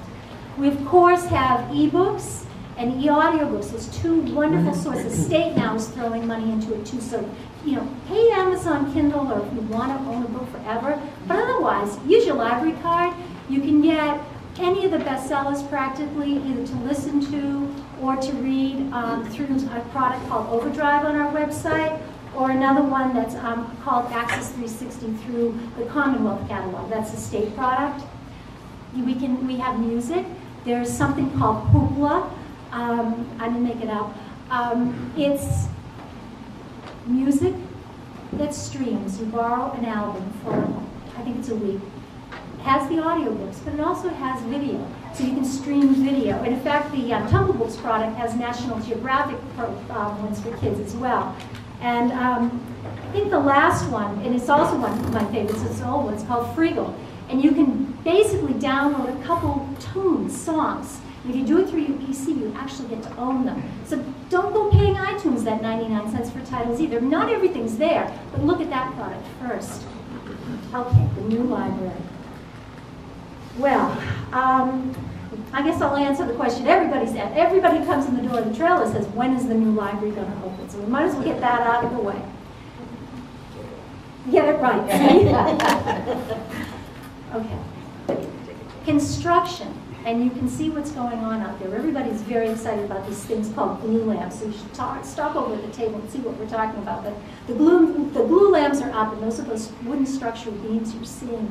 We, of course, have ebooks and e-audiobooks. There's two wonderful sources. State now is throwing money into it too. So, pay Amazon Kindle or if you want to own a book forever. But otherwise, use your library card. You can get any of the bestsellers practically, either to listen to or to read through a product called Overdrive on our website, or another one that's called Access 360 through the Commonwealth Catalog. That's a state product. We have music. There's something called Hoopla. I didn't make it up. It's music that streams. You borrow an album for, I think it's a week. It has the audiobooks, but it also has video. So you can stream video. And in fact, the Tumble Books product has National Geographic ones for kids as well. And I think the last one, and it's also one of my favorites, it's an old one, it's called Freegal. And you can basically download a couple tunes, songs. If you do it through your PC, you actually get to own them. So don't go paying iTunes that 99 cents for titles either. Not everything's there, but look at that product first. Okay, the new library. Well, I guess I'll answer the question everybody's at. Everybody comes in the door of the trailer says, when is the new library going to open? So we might as well get that out of the way. Get it right. Okay. Construction. And you can see what's going on out there. Everybody's very excited about these things called glue lamps. So you should stop over at the table and see what we're talking about. But the glue lamps are up, and those are those wooden structural beams you're seeing.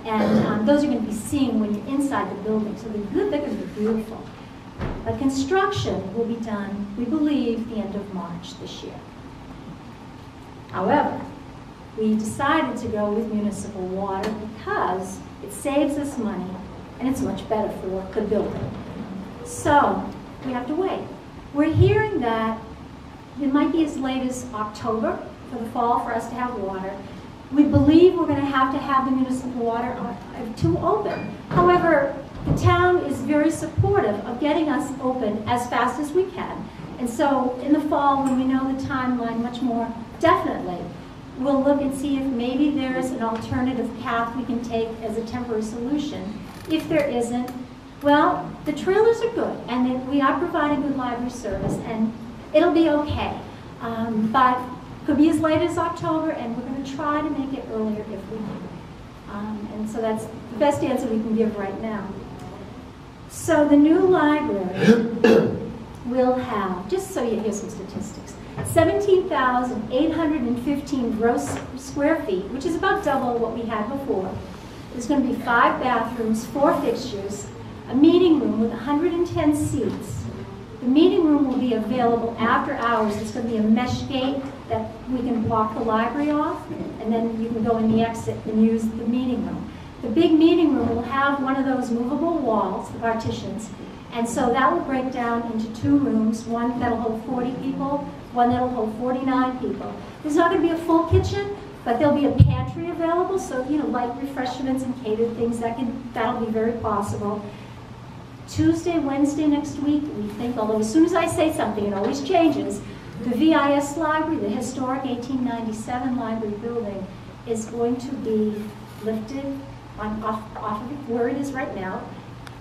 And those you're going to be seeing when you're inside the building. So they're going to be beautiful. But construction will be done, we believe, the end of March this year. However, we decided to go with municipal water because it saves us money and it's much better for the building. So we have to wait. We're hearing that it might be as late as October for the fall for us to have water. We believe we're going to have the municipal water to open. However, the town is very supportive of getting us open as fast as we can. And so in the fall, when we know the timeline much more definitely, we'll look and see if maybe there's an alternative path we can take as a temporary solution. If there isn't, well, the trailers are good, and we are providing good library service, and it'll be okay. But it could be as late as October, and we're going to try to make it earlier if we can. And so that's the best answer we can give right now. So the new library will have, just so you hear some statistics, 17,815 gross square feet, which is about double what we had before. There's going to be 5 bathrooms, 4 fixtures, a meeting room with 110 seats. The meeting room will be available after hours. There's going to be a mesh gate that we can block the library off, and then you can go in the exit and use the meeting room. The big meeting room will have one of those movable walls, the partitions, and so that will break down into 2 rooms, one that'll hold 40 people, one that'll hold 49 people. There's not going to be a full kitchen, but there'll be a pantry available, so, you know, light refreshments and catered things, that'll be very possible. Tuesday, Wednesday next week, we think, although as soon as I say something, it always changes, the VIS library, the historic 1897 library building, is going to be lifted off of where it is right now,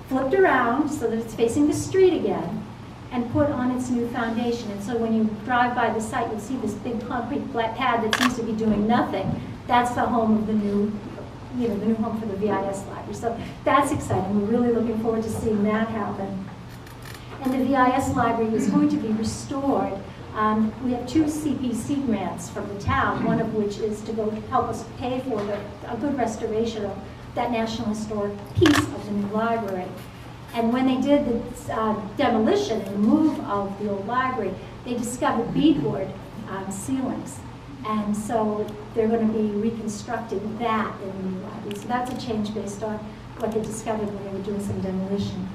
flipped around so that it's facing the street again, and put on its new foundation. And so when you drive by the site, you'll see this big concrete flat pad that seems to be doing nothing. That's the home of the new, you know, the new home for the VIS library. So that's exciting. We're really looking forward to seeing that happen. And the VIS library is going to be restored. We have 2 CPC grants from the town, one of which is to go help us pay for a good restoration of that National Historic piece of the new library. And when they did the demolition and move of the old library, they discovered beadboard ceilings. And so they're going to be reconstructing that in the new library. So that's a change based on what they discovered when they were doing some demolition.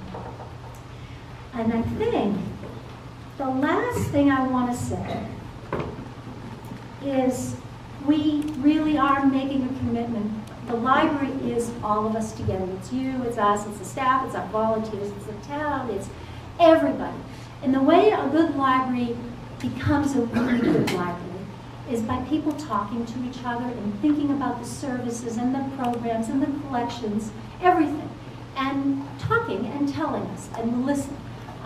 And I think the last thing I want to say is we really are making a commitment. The library is all of us together. It's you, it's us, it's the staff, it's our volunteers, it's the town, it's everybody. And the way a good library becomes a really good library is by people talking to each other and thinking about the services and the programs and the collections, everything, and talking and telling us and listening.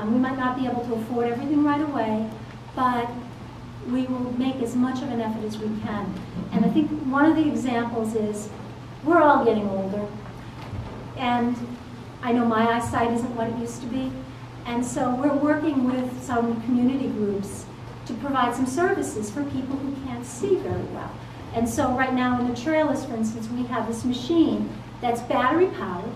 We might not be able to afford everything right away, but we will make as much of an effort as we can. And I think one of the examples is we're all getting older, and I know my eyesight isn't what it used to be, and so we're working with some community groups to provide some services for people who can't see very well. And so right now in the trailers, for instance, we have this machine that's battery powered,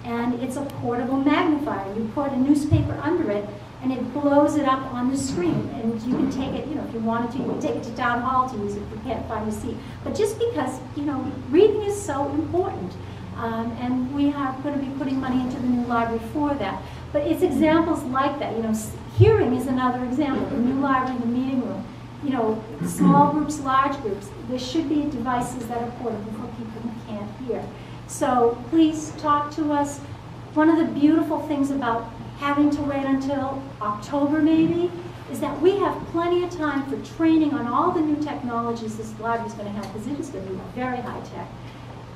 and it's a portable magnifier. You put a newspaper under it, and it blows it up on the screen. And you can take it, you know, if you wanted to, you can take it to town hall to use it if you can't find a seat. But just because, you know, reading is so important. And we are going to be putting money into the new library for that. But it's examples like that. You know, hearing is another example. The new library, the meeting room. You know, small groups, large groups. There should be devices that are portable for people who can't hear. So please talk to us. One of the beautiful things about having to wait until October maybe is that we have plenty of time for training on all the new technologies this library is going to have, because it is going to be very high tech.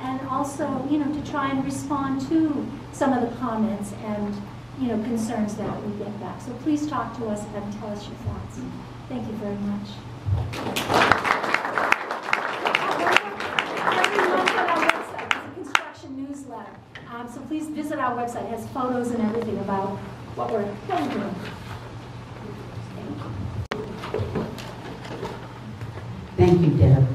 And also, you know, to try and respond to some of the comments and, you know, concerns that we get back. So please talk to us and tell us your thoughts. Thank you very much. Every month on our website is a construction newsletter. So please visit our website. It has photos and everything about what we're doing. Thank you, Deb.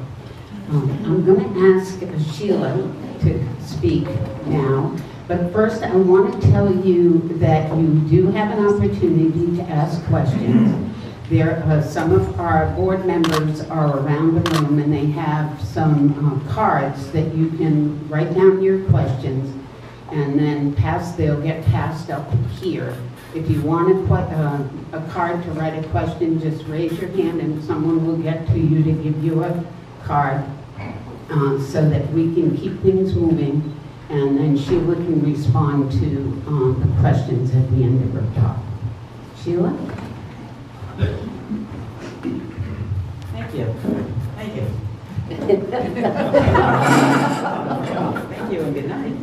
I'm going to ask Sheila to speak now, but first I want to tell you that you do have an opportunity to ask questions. Some of our board members are around the room, and they have some cards that you can write down your questions, and then they'll get passed up here. If you want a card to write a question, just raise your hand and someone will get to you to give you a card so that we can keep things moving, and then Sheila can respond to the questions at the end of her talk. Sheila? Thank you. Thank you. Thank you and good night.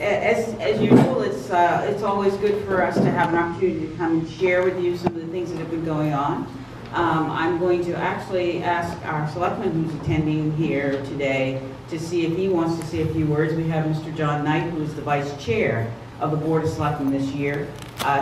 As usual, it's always good for us to have an opportunity to come and share with you some of the things that have been going on. I'm going to actually ask our selectman who's attending here today to see if he wants to say a few words. We have Mr. John Knight, who is the vice chair of the Board of Selectmen this year.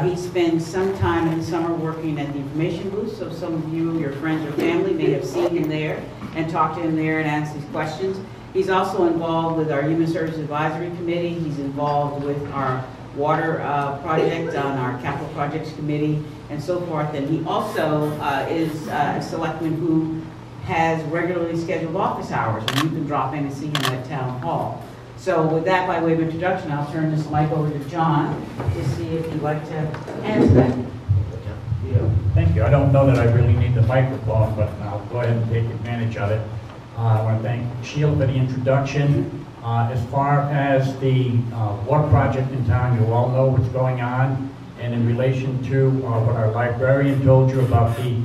He spends some time in the summer working at the information booth, so some of you, your friends or family, may have seen him there and talked to him there and asked these questions. He's also involved with our Human Services Advisory Committee. He's involved with our water project on our Capital Projects Committee and so forth. And he also is a selectman who has regularly scheduled office hours, and you can drop in and see him at Town Hall. So with that, by way of introduction, I'll turn this mic over to John to see if you'd like to answer that. Thank you. I don't know that I really need the microphone, but I'll go ahead and take advantage of it. I want to thank Sheila for the introduction. As far as the water project in town, you all know what's going on. And in relation to what our librarian told you about the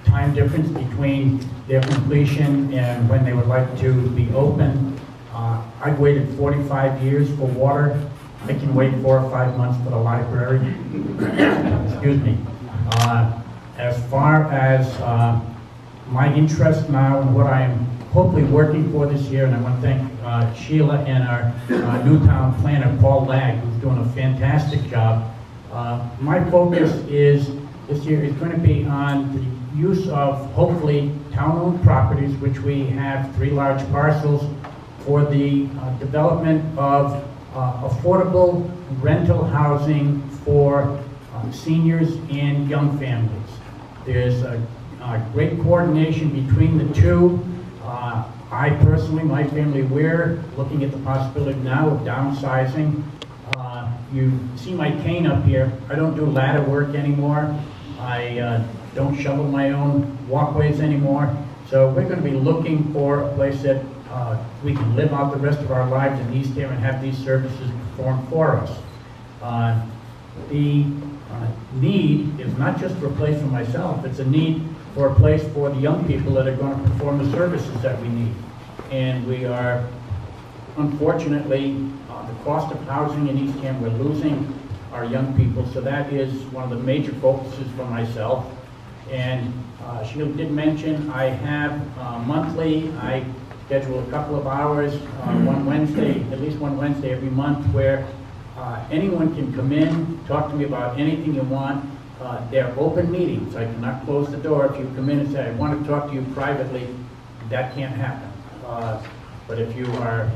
time difference between their completion and when they would like to be open, I've waited 45 years for water. I can wait 4 or 5 months for the library. Excuse me. As far as my interest now and what I am hopefully working for this year, and I want to thank Sheila and our new town planner, Paul Lag, who's doing a fantastic job. My focus is this year is going to be on the use of hopefully town-owned properties, which we have 3 large parcels, for the development of affordable rental housing for seniors and young families. There's a great coordination between the two. I personally, my family, we're looking at the possibility now of downsizing. You see my cane up here. I don't do ladder work anymore. I don't shovel my own walkways anymore. So we're going to be looking for a place that we can live out the rest of our lives in Eastham and have these services performed for us. The need is not just for a place for myself, it's a need for a place for the young people that are going to perform the services that we need. And we are, unfortunately, the cost of housing in Eastham, we're losing our young people, so that is one of the major focuses for myself. And Sheila did mention I have monthly, I schedule a couple of hours, one Wednesday, at least one Wednesday every month, where anyone can come in, talk to me about anything you want. They're open meetings. I cannot close the door. If you come in and say, I want to talk to you privately, that can't happen. But if you are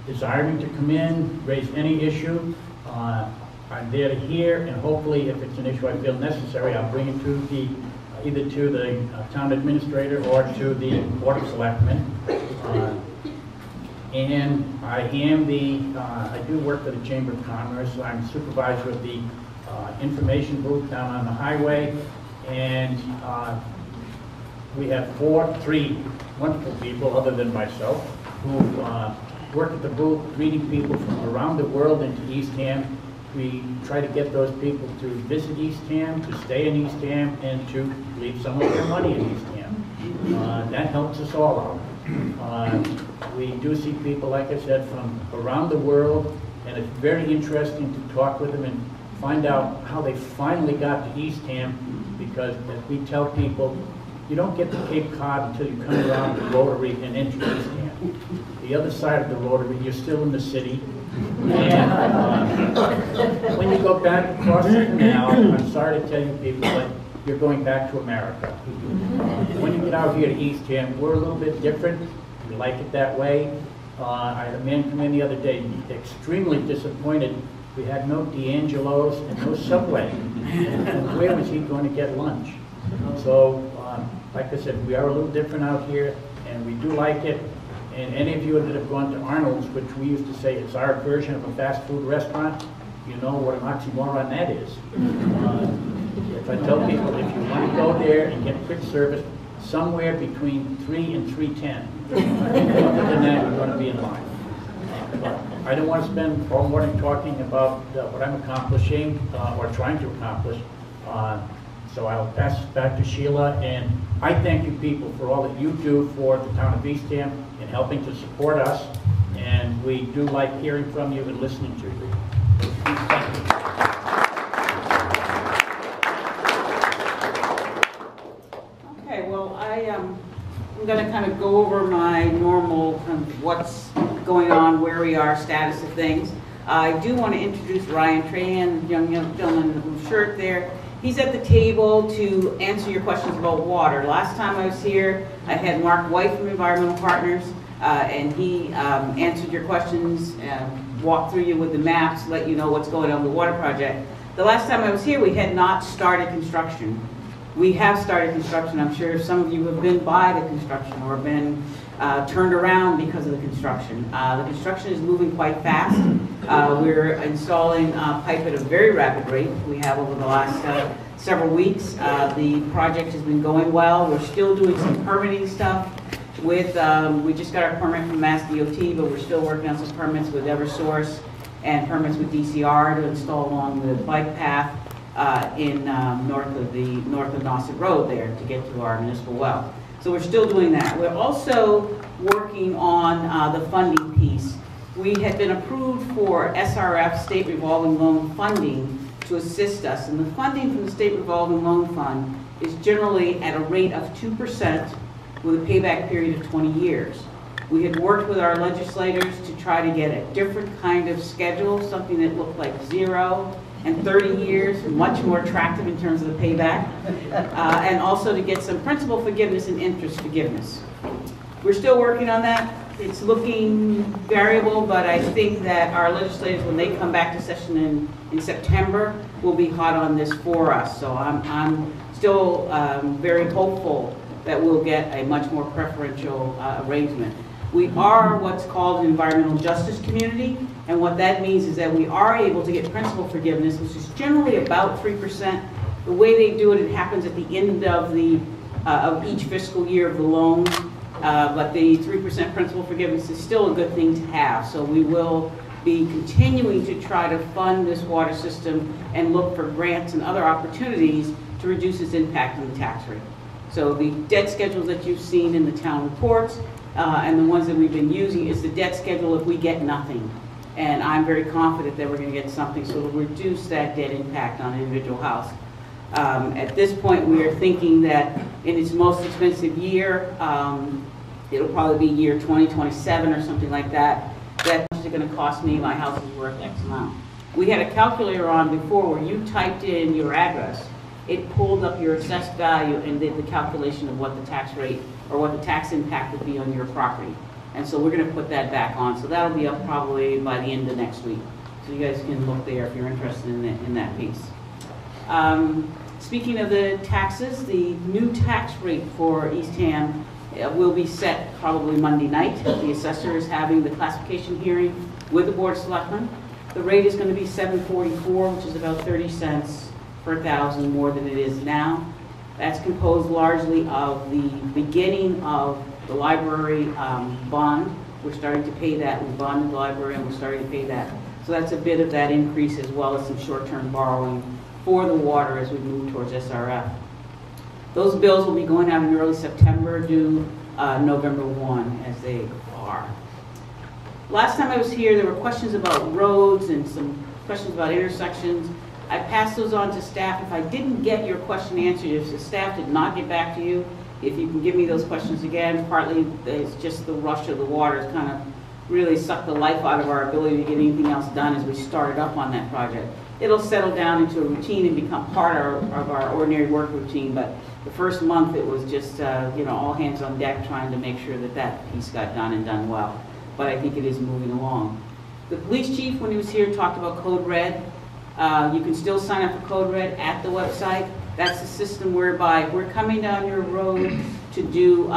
desiring to come in, raise any issue, I'm there to hear, and hopefully if it's an issue I feel necessary, I'll bring it to the either to the town administrator or to the board of selectmen. And I am I do work for the Chamber of Commerce. I'm supervisor of the information booth down on the highway, and we have 3 wonderful people other than myself who work at the booth greeting people from around the world into Eastham. We try to get those people to visit Eastham, to stay in Eastham, and to leave some of their money in Eastham. That helps us all out. We do see people, like I said, from around the world, and it's very interesting to talk with them and find out how they finally got to Eastham, because as we tell people, you don't get to Cape Cod until you come around the Rotary and enter Eastham. The other side of the Rotary, you're still in the city. And when you go back across the canal, I'm sorry to tell you people, but you're going back to America. When you get out here to Eastham, we're a little bit different. We like it that way. I had a man come in the other day, extremely disappointed. We had no D'Angelo's and no Subway. And where was he going to get lunch? So, like I said, we are a little different out here, and we do like it. And any of you that have gone to Arnold's, which we used to say is our version of a fast food restaurant, you know what an oxymoron that is. If I tell people, if you want to go there and get quick service, somewhere between 3 and 3:10. Other than that, you're going to be in line. But I don't want to spend all morning talking about what I'm accomplishing or trying to accomplish. So I'll pass it back to Sheila, and I thank you people for all that you do for the town of Eastham in helping to support us, and we do like hearing from you and listening to you. Thank you. Okay, well, I'm going to kind of go over my normal kind of what's going on, where we are, status of things. I do want to introduce Ryan Trahan, the young gentleman in the blue shirt there. He's at the table to answer your questions about water. Last time I was here, I had Mark White from Environmental Partners. and he answered your questions, walked through you with the maps, let you know what's going on with the water project. The last time I was here, we had not started construction. We have started construction. I'm sure some of you have been by the construction or been turned around because of the construction. The construction is moving quite fast. We're installing pipe at a very rapid rate. We have over the last several weeks. The project has been going well. We're still doing some permitting stuff with, we just got our permit from Mass DOT, but we're still working on some permits with Eversource and permits with DCR to install along the bike path in north of Nauset Road there to get to our municipal well. So we're still doing that. We're also working on the funding piece. We had been approved for SRF, State Revolving Loan Funding, to assist us. And the funding from the State Revolving Loan Fund is generally at a rate of 2% with a payback period of 20 years. We had worked with our legislators to try to get a different kind of schedule, something that looked like 0 and 30 years, much more attractive in terms of the payback, and also to get some principal forgiveness and interest forgiveness. We're still working on that. It's looking variable, but I think that our legislators, when they come back to session in September, will be hot on this for us. So I'm still very hopeful that we'll get a much more preferential arrangement. We are what's called an environmental justice community, and what that means is that we are able to get principal forgiveness, which is generally about 3%. The way they do it, it happens at the end of each fiscal year of the loan, but the 3% principal forgiveness is still a good thing to have. So we will be continuing to try to fund this water system and look for grants and other opportunities to reduce its impact on the tax rate. So the debt schedules that you've seen in the town reports and the ones that we've been using is the debt schedule if we get nothing. And I'm very confident that we're going to get something so to reduce that debt impact on an individual house. At this point, we are thinking that in its most expensive year, it'll probably be year 2027 or something like that. That's going to cost me, my house is worth X amount. We had a calculator on before where you typed in your address. It pulled up your assessed value and did the calculation of what the tax rate or what the tax impact would be on your property. And so we're going to put that back on. So that'll be up probably by the end of next week. So you guys can look there if you're interested in that piece. Speaking of the taxes, the new tax rate for Eastham will be set probably Monday night. The assessor is having the classification hearing with the Board of Selectmen. The rate is going to be $7.44, which is about 30 cents per thousand more than it is now. That's composed largely of the beginning of the library bond. We're starting to pay that. We bonded the library and we're starting to pay that. So that's a bit of that increase as well as some short-term borrowing for the water as we move towards SRF. Those bills will be going out in early September, due November 1 as they are. Last time I was here, there were questions about roads and some questions about intersections. I passed those on to staff. If I didn't get your question answered, if the staff did not get back to you, if you can give me those questions again, partly it's just the rush of the water has kind of really sucked the life out of our ability to get anything else done as we started up on that project. It'll settle down into a routine and become part of our ordinary work routine, but the first month it was just all hands on deck trying to make sure that that piece got done and done well. But I think it is moving along. The police chief, when he was here, talked about Code Red. You can still sign up for Code Red at the website. That's the system whereby if we're coming down your road to do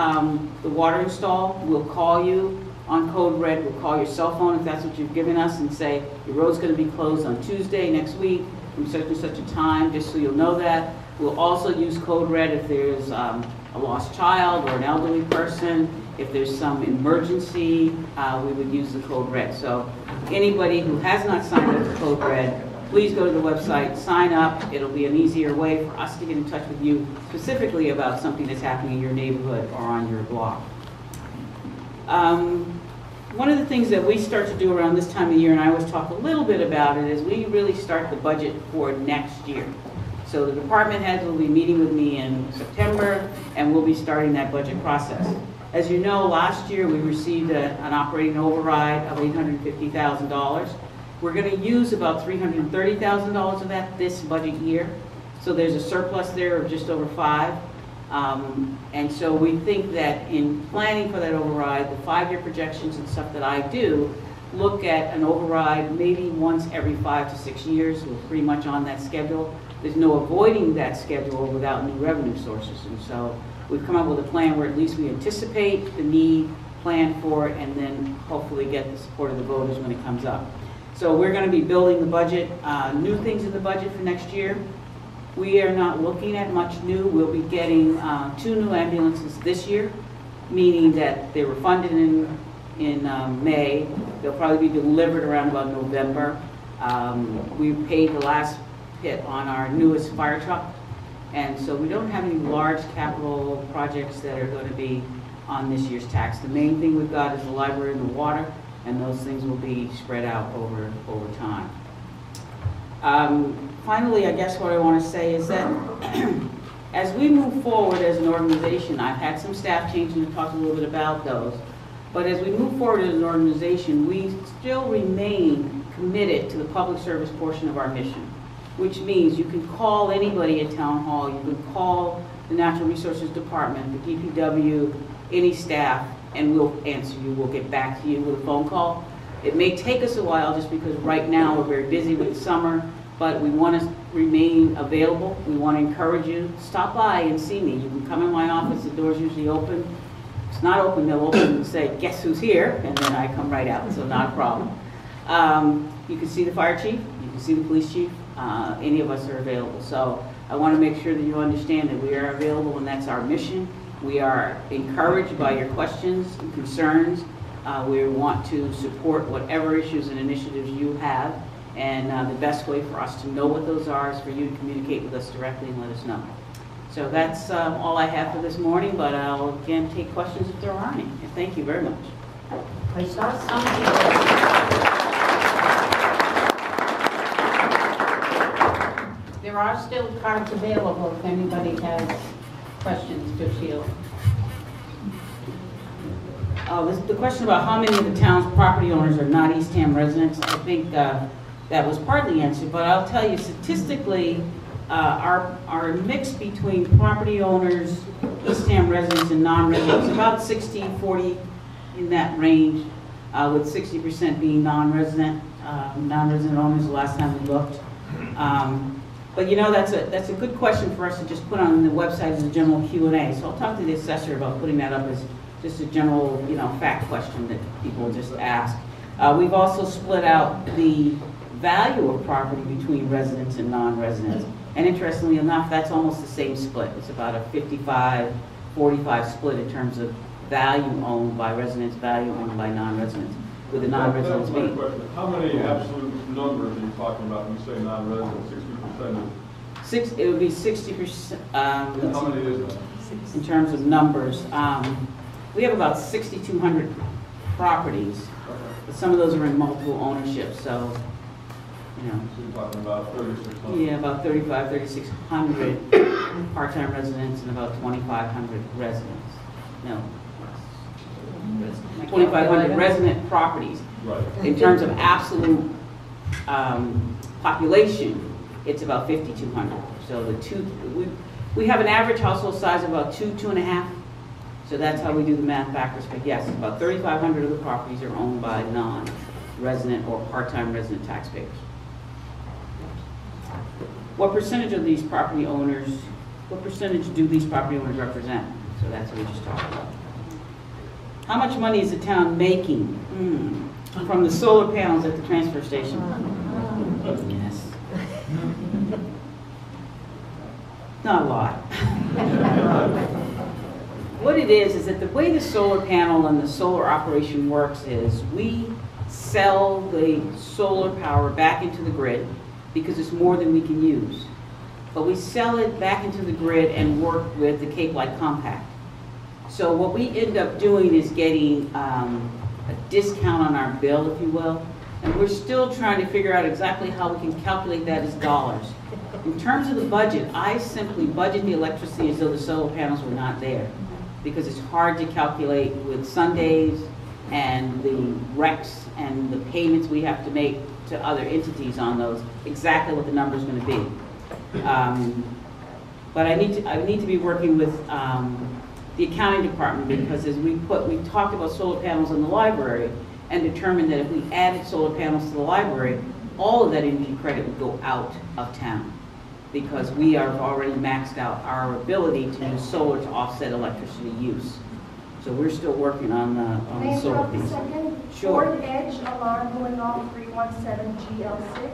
the water install, we'll call you on Code Red. We'll call your cell phone if that's what you've given us and say, your road's going to be closed on Tuesday next week from such and such a time, just so you'll know that. We'll also use Code Red if there's a lost child or an elderly person. If there's some emergency, we would use the Code Red. So anybody who has not signed up for Code Red, please go to the website, sign up. It'll be an easier way for us to get in touch with you specifically about something that's happening in your neighborhood or on your block. One of the things that we start to do around this time of year, and I always talk a little bit about it, is we really start the budget for next year. So the department heads will be meeting with me in September, and we'll be starting that budget process. As you know, last year we received an operating override of $850,000. We're going to use about $330,000 of that this budget year. So there's a surplus there of just over $5. And so we think that in planning for that override, the 5-year projections and stuff that I do, look at an override maybe once every 5 to 6 years. We're pretty much on that schedule. There's no avoiding that schedule without new revenue sources. And so we've come up with a plan where at least we anticipate the need, plan for it, and then hopefully get the support of the voters when it comes up. So we're going to be building the budget, new things in the budget for next year. We are not looking at much new. We'll be getting 2 new ambulances this year, meaning that they were funded in May. They'll probably be delivered around about November. We paid the last hit on our newest fire truck, and so we don't have any large capital projects that are going to be on this year's tax. The main thing we've got is the library and the water, and those things will be spread out over time. Finally, I guess what I want to say is that as we move forward as an organization, I've had some staff changes and talked a little bit about those, but as we move forward as an organization, we still remain committed to the public service portion of our mission, which means you can call anybody at Town Hall, you can call the Natural Resources Department, the DPW, any staff, and we'll answer you. We'll get back to you with a phone call. It may take us a while just because right now we're very busy with the summer, but we want to remain available. We want to encourage you. Stop by and see me. You can come in my office. The door's usually open. If it's not open, they'll open and say, guess who's here? And then I come right out, so not a problem. You can see the fire chief. You can see the police chief. Any of us are available. So I want to make sure that you understand that we are available, and that's our mission. We are encouraged by your questions and concerns. We want to support whatever issues and initiatives you have, and the best way for us to know what those are is for you to communicate with us directly and let us know. So that's all I have for this morning, but I'll again take questions if there are any. And thank you very much. I saw some There are still cards available if anybody has questions to Sheila. The question about how many of the town's property owners are not Eastham residents, I think that was partly answered, but I'll tell you statistically, our mix between property owners, Eastham residents, and non-residents is about 60-40 in that range, with 60% being non-resident owners the last time we looked. But you know, that's a good question for us to just put on the website as a general Q&A. So I'll talk to the assessor about putting that up as just a general, fact question that people just ask. We've also split out the value of property between residents and non-residents. And interestingly enough, that's almost the same split. It's about a 55-45 split in terms of value owned by residents, value owned by non-residents, with the non-residents being. How many absolute numbers are you talking about when you say non-residents? 60%? It would be 60%. How many is that? In terms of numbers, we have about 6,200 properties, but some of those are in multiple ownerships. So, So you're talking about 3,600. Yeah, about 3,600 part-time residents and about 2,500 residents. No. 2,500 resident properties. Right. In terms of absolute population, it's about 5,200. So we have an average household size of about 2.5. So that's how we do the math backwards. But yes, about 3,500 of the properties are owned by non-resident or part-time resident taxpayers. What percentage of these property owners, what percentage do these property owners represent? So that's what we just talked about. How much money is the town making from the solar panels at the transfer station? Yes. Not a lot. What it is that the way the solar panel and the solar operation works is we sell the solar power back into the grid because it's more than we can use. But we sell it back into the grid and work with the Cape Light Compact. So what we end up doing is getting a discount on our bill, if you will, and we're still trying to figure out exactly how we can calculate that as dollars. In terms of the budget, I simply budget the electricity as though the solar panels were not there, because it's hard to calculate with Sundays and the RECs and the payments we have to make to other entities on those, exactly what the number is going to be. But I need to be working with the accounting department, because as we talked about solar panels in the library and determined that if we added solar panels to the library, all of that energy credit would go out of town, because we have already maxed out our ability to use solar to offset electricity use. So we're still working on May I the solar interrupt a piece. second? Sure. Ford Edge alarm going off 317 GL6.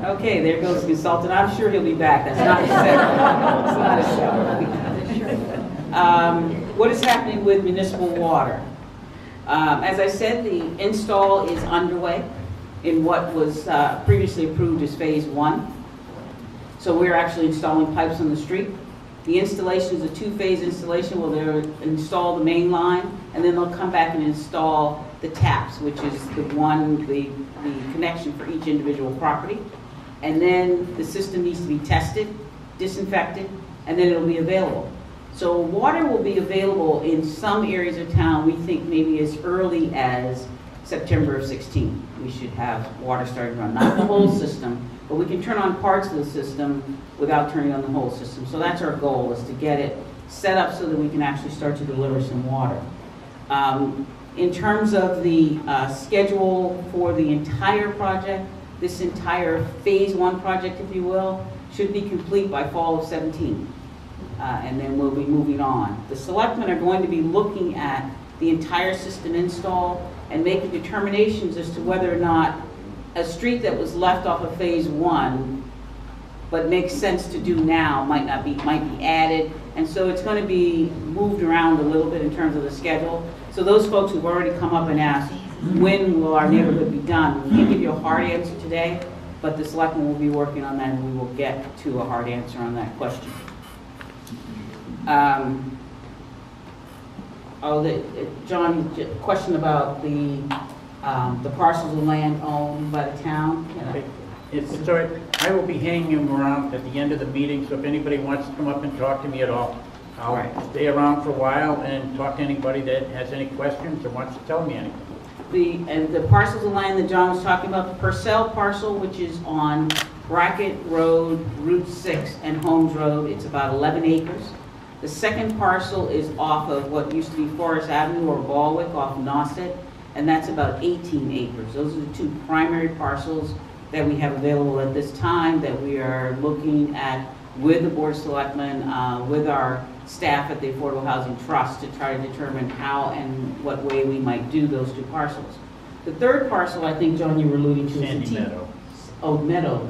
Okay, there goes the consultant. I'm sure he'll be back. That's not a show. It's not a show. What is happening with municipal water? As I said, the install is underway in what was previously approved as phase 1. So we're actually installing pipes on the street. The installation is a 2-phase installation where they'll install the main line, and then they'll come back and install the taps, which is the connection for each individual property. And then the system needs to be tested, disinfected, and then it'll be available. So water will be available in some areas of town, we think maybe as early as September of 16. We should have water starting to run, not the whole system, but we can turn on parts of the system without turning on the whole system. So that's our goal, is to get it set up so that we can actually start to deliver some water. In terms of the schedule for the entire project, this entire phase 1 project, if you will, should be complete by fall of 17. And then we'll be moving on. The selectmen are going to be looking at the entire system install and making determinations as to whether or not a street that was left off of phase 1 but makes sense to do now might be added. And so it's going to be moved around a little bit in terms of the schedule. So those folks who've already come up and asked, when will our neighborhood be done? We can't give you a hard answer today, but the selectmen will be working on that, and we will get to a hard answer on that question. John, question about the parcels of land owned by the town. It's all right. I will be hanging them around at the end of the meeting, so if anybody wants to come up and talk to me at all, I'll stay around for a while and talk to anybody that has any questions or wants to tell me anything. The parcels of land that John was talking about, the Purcell parcel, which is on Brackett Road, Route 6, and Holmes Road, it's about 11 acres. The second parcel is off of what used to be Forest Avenue or Balwick off Nauset, and that's about 18 acres. Those are the 2 primary parcels that we have available at this time that we are looking at with the Board of Selectmen, with our staff at the Affordable Housing Trust, to try to determine how and what way we might do those 2 parcels. The third parcel, I think, John, you were alluding to, Sandy is Meadow. Oh, Meadow.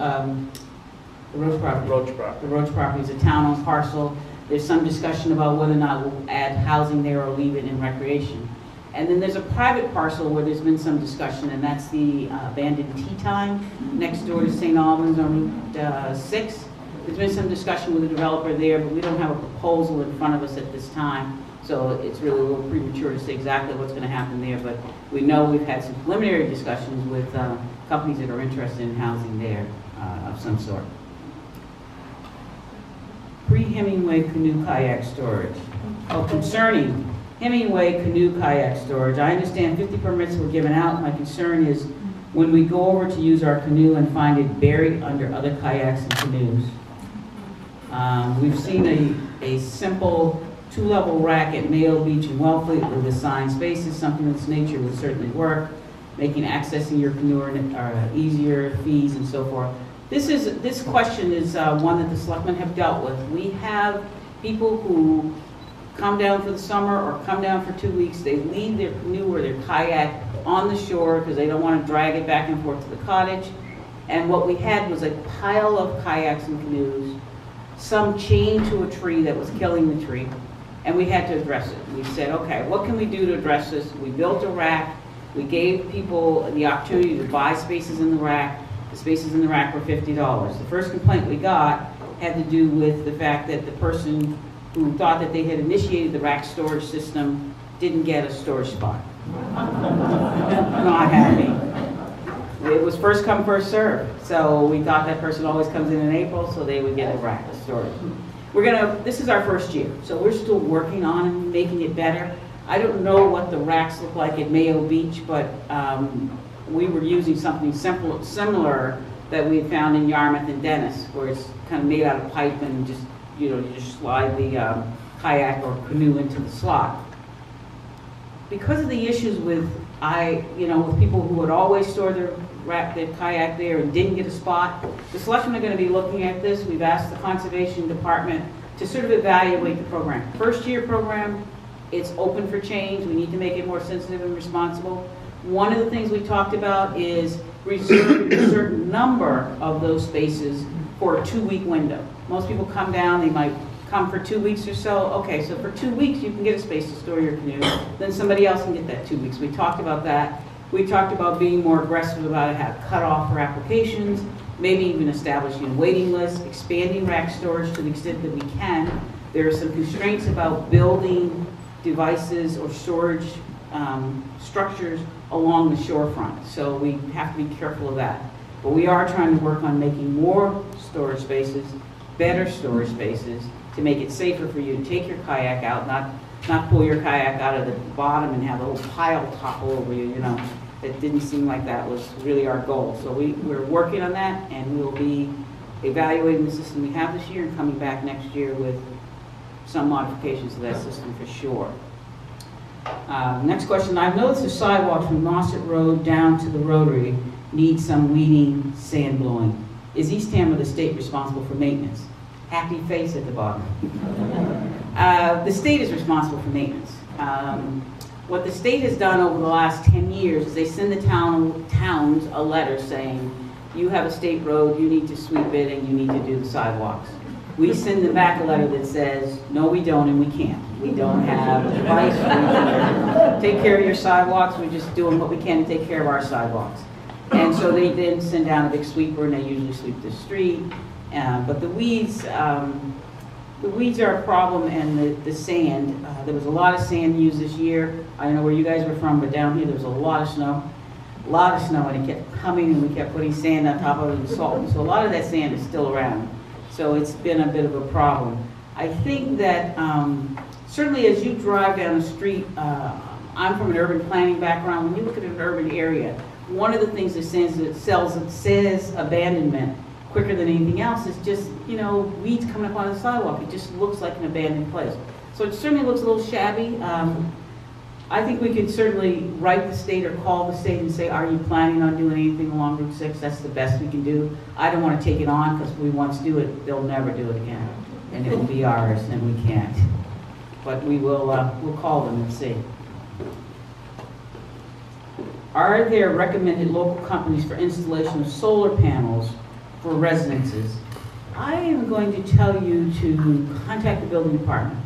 The Roach property. Roach property. The Roach property is a town-owned parcel. There's some discussion about whether or not we'll add housing there or leave it in recreation. And then there's a private parcel where there's been some discussion, and that's the abandoned tea time next door to St. Albans on Route 6. There's been some discussion with the developer there, but we don't have a proposal in front of us at this time. So it's really a little premature to say exactly what's going to happen there, but we know we've had some preliminary discussions with companies that are interested in housing there of some sort. Pre-Hemingway canoe kayak storage. Oh, concerning Hemingway canoe kayak storage, I understand 50 permits were given out. My concern is when we go over to use our canoe and find it buried under other kayaks and canoes. We've seen a simple 2-level rack at Mayo Beach and Wellfleet with assigned spaces. Something of this nature would certainly work, making accessing your canoe easier, fees, and so forth. This question is one that the selectmen have dealt with. We have people who come down for the summer or come down for 2 weeks. They leave their canoe or their kayak on the shore because they don't want to drag it back and forth to the cottage. And what we had was a pile of kayaks and canoes, some chained to a tree that was killing the tree, and we had to address it. We said, okay, what can we do to address this? We built a rack. We gave people the opportunity to buy spaces in the rack. The spaces in the rack were $50. The first complaint we got had to do with the fact that the person who thought that they had initiated the rack storage system didn't get a storage spot. Not happy. It was first come, first serve. So we thought that person always comes in April, so they would get a rack of storage. This is our first year, so we're still working on making it better. I don't know what the racks look like at Mayo Beach, but we were using something similar that we found in Yarmouth and Dennis, where it's kind of made out of pipe and just, you just slide the kayak or canoe into the slot. Because of the issues with with people who would always store their kayak there and didn't get a spot, the selectmen are going to be looking at this. We've asked the Conservation Department to sort of evaluate the program. First year program, it's open for change. We need to make it more sensitive and responsible. One of the things we talked about is reserving a certain number of those spaces for a 2-week window. Most people come down, they might come for 2 weeks or so. Okay, so for 2 weeks you can get a space to store your canoe, then somebody else can get that 2 weeks. We talked about that. We talked about being more aggressive about how to cut off for applications, maybe even establishing a waiting list, expanding rack storage to the extent that we can. There are some constraints about building devices or storage structures along the shorefront, so we have to be careful of that. But we are trying to work on making more storage spaces, better storage spaces, to make it safer for you to take your kayak out, not pull your kayak out of the bottom and have a little pile topple over you, It didn't seem like that was really our goal. So we're working on that, and we'll be evaluating the system we have this year and coming back next year with some modifications to that system for sure. Next question. I've noticed the sidewalk from Mossett Road down to the Rotary needs some weeding, sand blowing. Is East Hampton, the state, responsible for maintenance? Happy face at the bottom. The state is responsible for maintenance. What the state has done over the last 10 years is they send the towns a letter saying, you have a state road, you need to sweep it, and you need to do the sidewalks. We send them back a letter that says, no, we don't, and we can't. We don't have the device. We can take care of your sidewalks. We're just doing what we can to take care of our sidewalks. And so they then send down a big sweeper, and they usually sweep the street. But the weeds are a problem, and the sand. There was a lot of sand used this year. I don't know where you guys were from, but down here there was a lot of snow. And it kept coming, and we kept putting sand on top of it and salt. And so a lot of that sand is still around. So it's been a bit of a problem. I think that certainly as you drive down the street, I'm from an urban planning background. When you look at an urban area, one of the things that says abandonment quicker than anything else is just, weeds coming up on the sidewalk. It just looks like an abandoned place. So it certainly looks a little shabby. I think we could certainly write the state or call the state and say, are you planning on doing anything along Route 6? That's the best we can do. I don't want to take it on, because if we once do it, they'll never do it again. And it will be ours, and we can't. But we will, we'll call them and see. Are there recommended local companies for installation of solar panels for residences? I am going to tell you to contact the building department.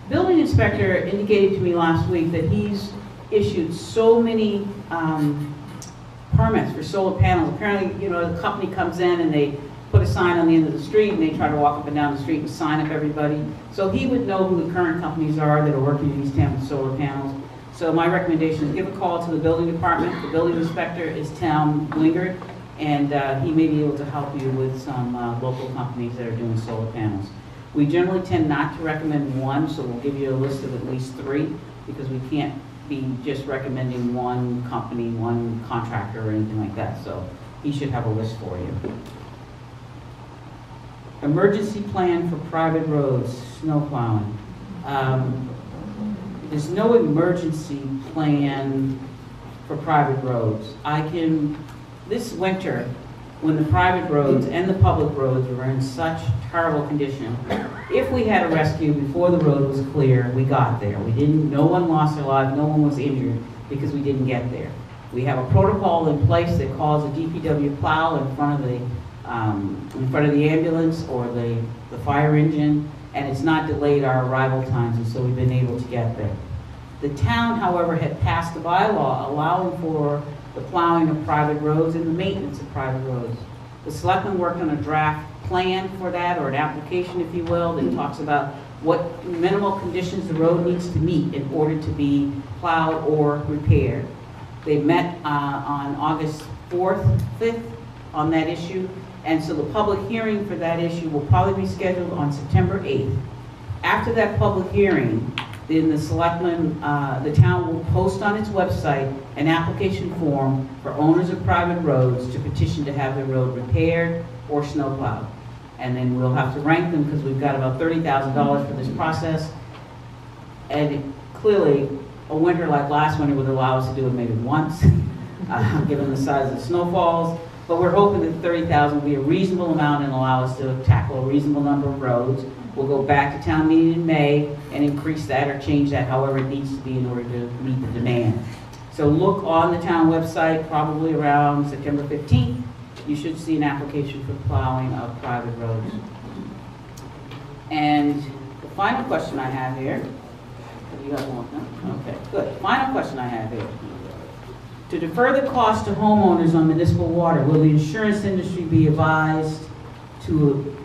Building inspector indicated to me last week that he's issued so many permits for solar panels. Apparently, the company comes in and they put a sign on the end of the street, and they try to walk up and down the street and sign up everybody. So he would know who the current companies are that are working in East Hampton with solar panels. So my recommendation is give a call to the building department. The building inspector is Tom Lingard, and he may be able to help you with some local companies that are doing solar panels. We generally tend not to recommend one, so we'll give you a list of at least 3, because we can't be just recommending one company, one contractor, or anything like that. So he should have a list for you. Emergency plan for private roads, snow plowing. There's no emergency plan for private roads. This winter, when the private roads and the public roads were in such terrible condition, if we had a rescue before the road was clear, we got there. No one lost their life, no one was injured because we didn't get there. We have a protocol in place that calls a DPW plow in front of the ambulance or the fire engine, and it's not delayed our arrival times, and so we've been able to get there. The town, however, had passed a bylaw allowing for the plowing of private roads and the maintenance of private roads. The selectmen worked on a draft plan for that, or an application, if you will, that talks about what minimal conditions the road needs to meet in order to be plowed or repaired. They met on August 4th, 5th on that issue, and so the public hearing for that issue will probably be scheduled on September 8th. After that public hearing, then the selectmen, the town will post on its website an application form for owners of private roads to petition to have their road repaired or snowplowed. And then we'll have to rank them because we've got about $30,000 for this process. And clearly, a winter like last winter would allow us to do it maybe once, given the size of the snowfalls. But we're hoping that 30,000 will be a reasonable amount and allow us to tackle a reasonable number of roads. We'll go back to town meeting in May and increase that or change that however it needs to be in order to meet the demand. So look on the town website, probably around September 15th. You should see an application for plowing of private roads. And the final question I have here, you got one, no? Okay, good. Final question I have here. To defer the cost to homeowners on municipal water, will the insurance industry be advised to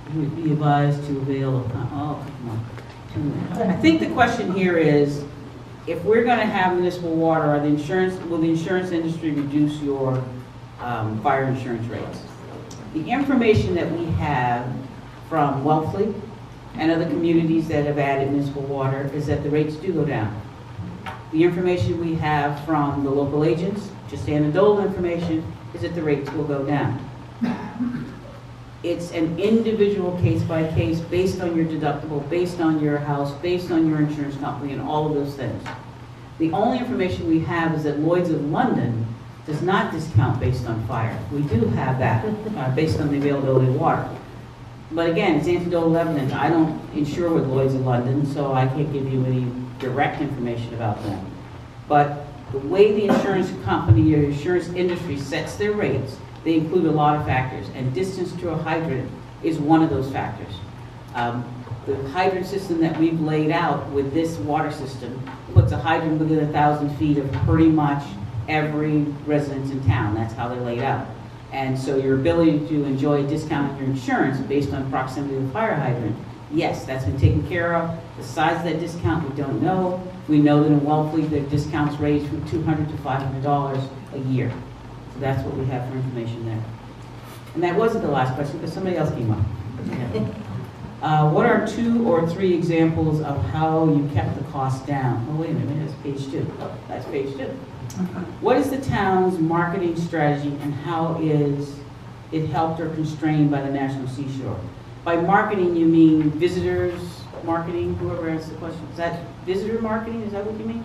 avail of? Oh, come on. I think the question here is, if we're going to have municipal water, will the insurance industry reduce your fire insurance rates? The information that we have from Wellfleet and other communities that have added municipal water is that the rates do go down. The information we have from the local agents, just anecdotal information, is that the rates will go down. It's an individual case by case based on your deductible, based on your house, based on your insurance company, and all of those things. The only information we have is that Lloyd's of London does not discount based on fire. We do have that based on the availability of water. But again, it's anecdotal evidence. I don't insure with Lloyd's of London, so I can't give you any direct information about them. But the way the insurance company or insurance industry sets their rates, they include a lot of factors, and distance to a hydrant is one of those factors. The hydrant system that we've laid out with this water system puts a hydrant within 1,000 feet of pretty much every residence in town. That's how they're laid out. And so your ability to enjoy a discount on your insurance based on proximity to the fire hydrant, yes, that's been taken care of. The size of that discount, we don't know. We know that in Wellfleet, their discounts range from $200 to $500 a year. So that's what we have for information there. And that wasn't the last question, because somebody else came up. What are 2 or 3 examples of how you kept the cost down? Oh, wait a minute, that's page 2. Oh, that's page 2. What is the town's marketing strategy, and how is it helped or constrained by the National Seashore? By marketing, you mean visitors marketing? Whoever answers the question. Is that visitor marketing? Is that what you mean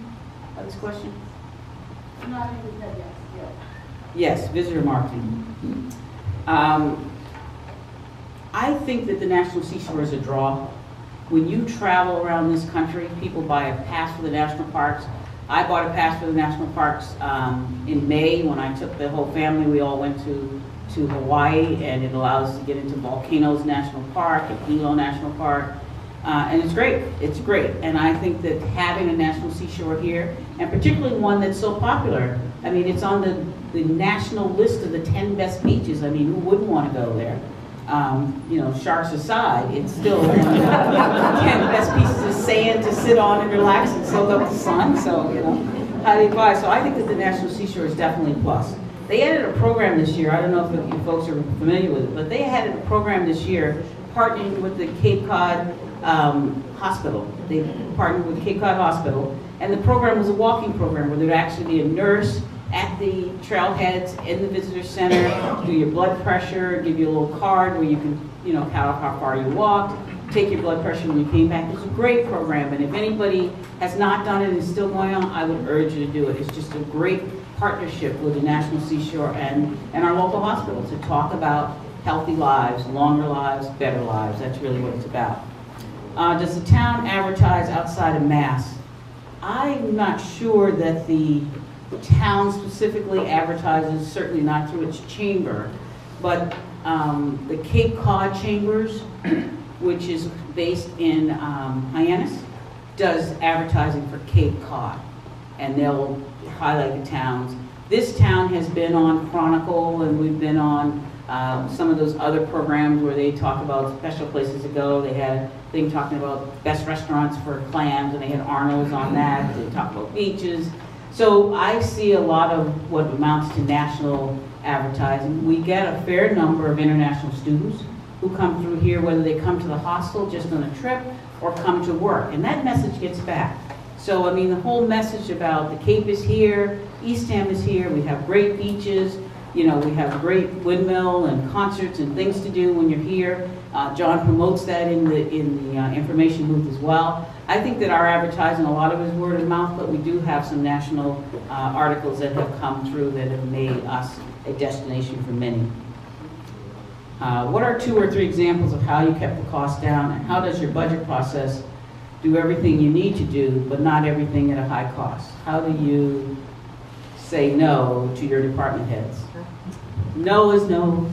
by this question? Not even that, yes. Yes, visitor marketing. I think that the National Seashore is a draw. When you travel around this country, people buy a pass for the national parks. I bought a pass for the national parks in May when I took the whole family. We all went to Hawaii, and it allows us to get into Volcanoes National Park and Hilo National Park. And it's great. It's great. And I think that having a National Seashore here, and particularly one that's so popular, I mean, it's on the national list of the 10 best beaches. I mean, who wouldn't want to go there? You know, sharks aside, it's still one of the 10 best pieces of sand to sit on and relax and soak up the sun. So, you know, highly advised. So I think that the National Seashore is definitely a plus. They added a program this year. I don't know if you folks are familiar with it, but they added a program this year partnering with the Cape Cod Hospital. They partnered with Cape Cod Hospital, and the program was a walking program where there would actually be a nurse at the trailheads in the visitor center, do your blood pressure, give you a little card where you can, you know, count off how far you walked, take your blood pressure when you came back. It's a great program, and if anybody has not done it and is still going on, I would urge you to do it. It's just a great partnership with the National Seashore and our local hospital to talk about healthy lives, longer lives, better lives. That's really what it's about. Does the town advertise outside of Mass? I'm not sure that the town specifically advertises, certainly not through its chamber, but the Cape Cod Chambers, which is based in Hyannis, does advertising for Cape Cod, and they'll highlight the towns. This town has been on Chronicle, and we've been on some of those other programs where they talk about special places to go. They had a thing talking about best restaurants for clams, and they had Arnold's on that. They talk about beaches. So I see a lot of what amounts to national advertising. We get a fair number of international students who come through here, whether they come to the hostel just on a trip or come to work, and that message gets back. So, I mean, the whole message about the Cape is here, Eastham is here, we have great beaches, you know, we have great windmill and concerts and things to do when you're here. John promotes that in the information booth as well. I think that our advertising, a lot of it is word of mouth, but we do have some national articles that have come through that have made us a destination for many. What are 2 or 3 examples of how you kept the cost down, and how does your budget process do everything you need to do, but not everything at a high cost? How do you say no to your department heads? No is no.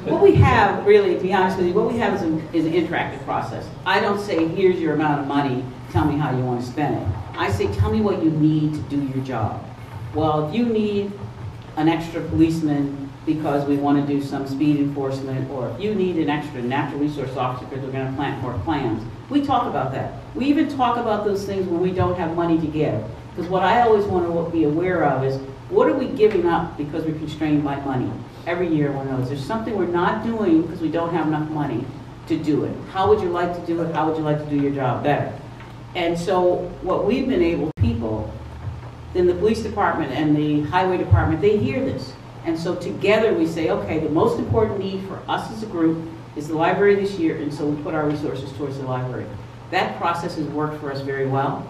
What we have, really, to be honest with you, what we have is an interactive process. I don't say, here's your amount of money, tell me how you want to spend it. I say, tell me what you need to do your job. Well, if you need an extra policeman because we want to do some speed enforcement, or if you need an extra natural resource officer because we're going to plant more clams, we talk about that. We even talk about those things when we don't have money to give. Because what I always want to be aware of is, what are we giving up because we're constrained by money? Every year one knows there's something we're not doing because we don't have enough money to do it. How would you like to do it? How would you like to do your job better? And so what we've been able to people, then the police department and the highway department, they hear this. And so together we say, okay, the most important need for us as a group is the library this year, and so we put our resources towards the library. That process has worked for us very well.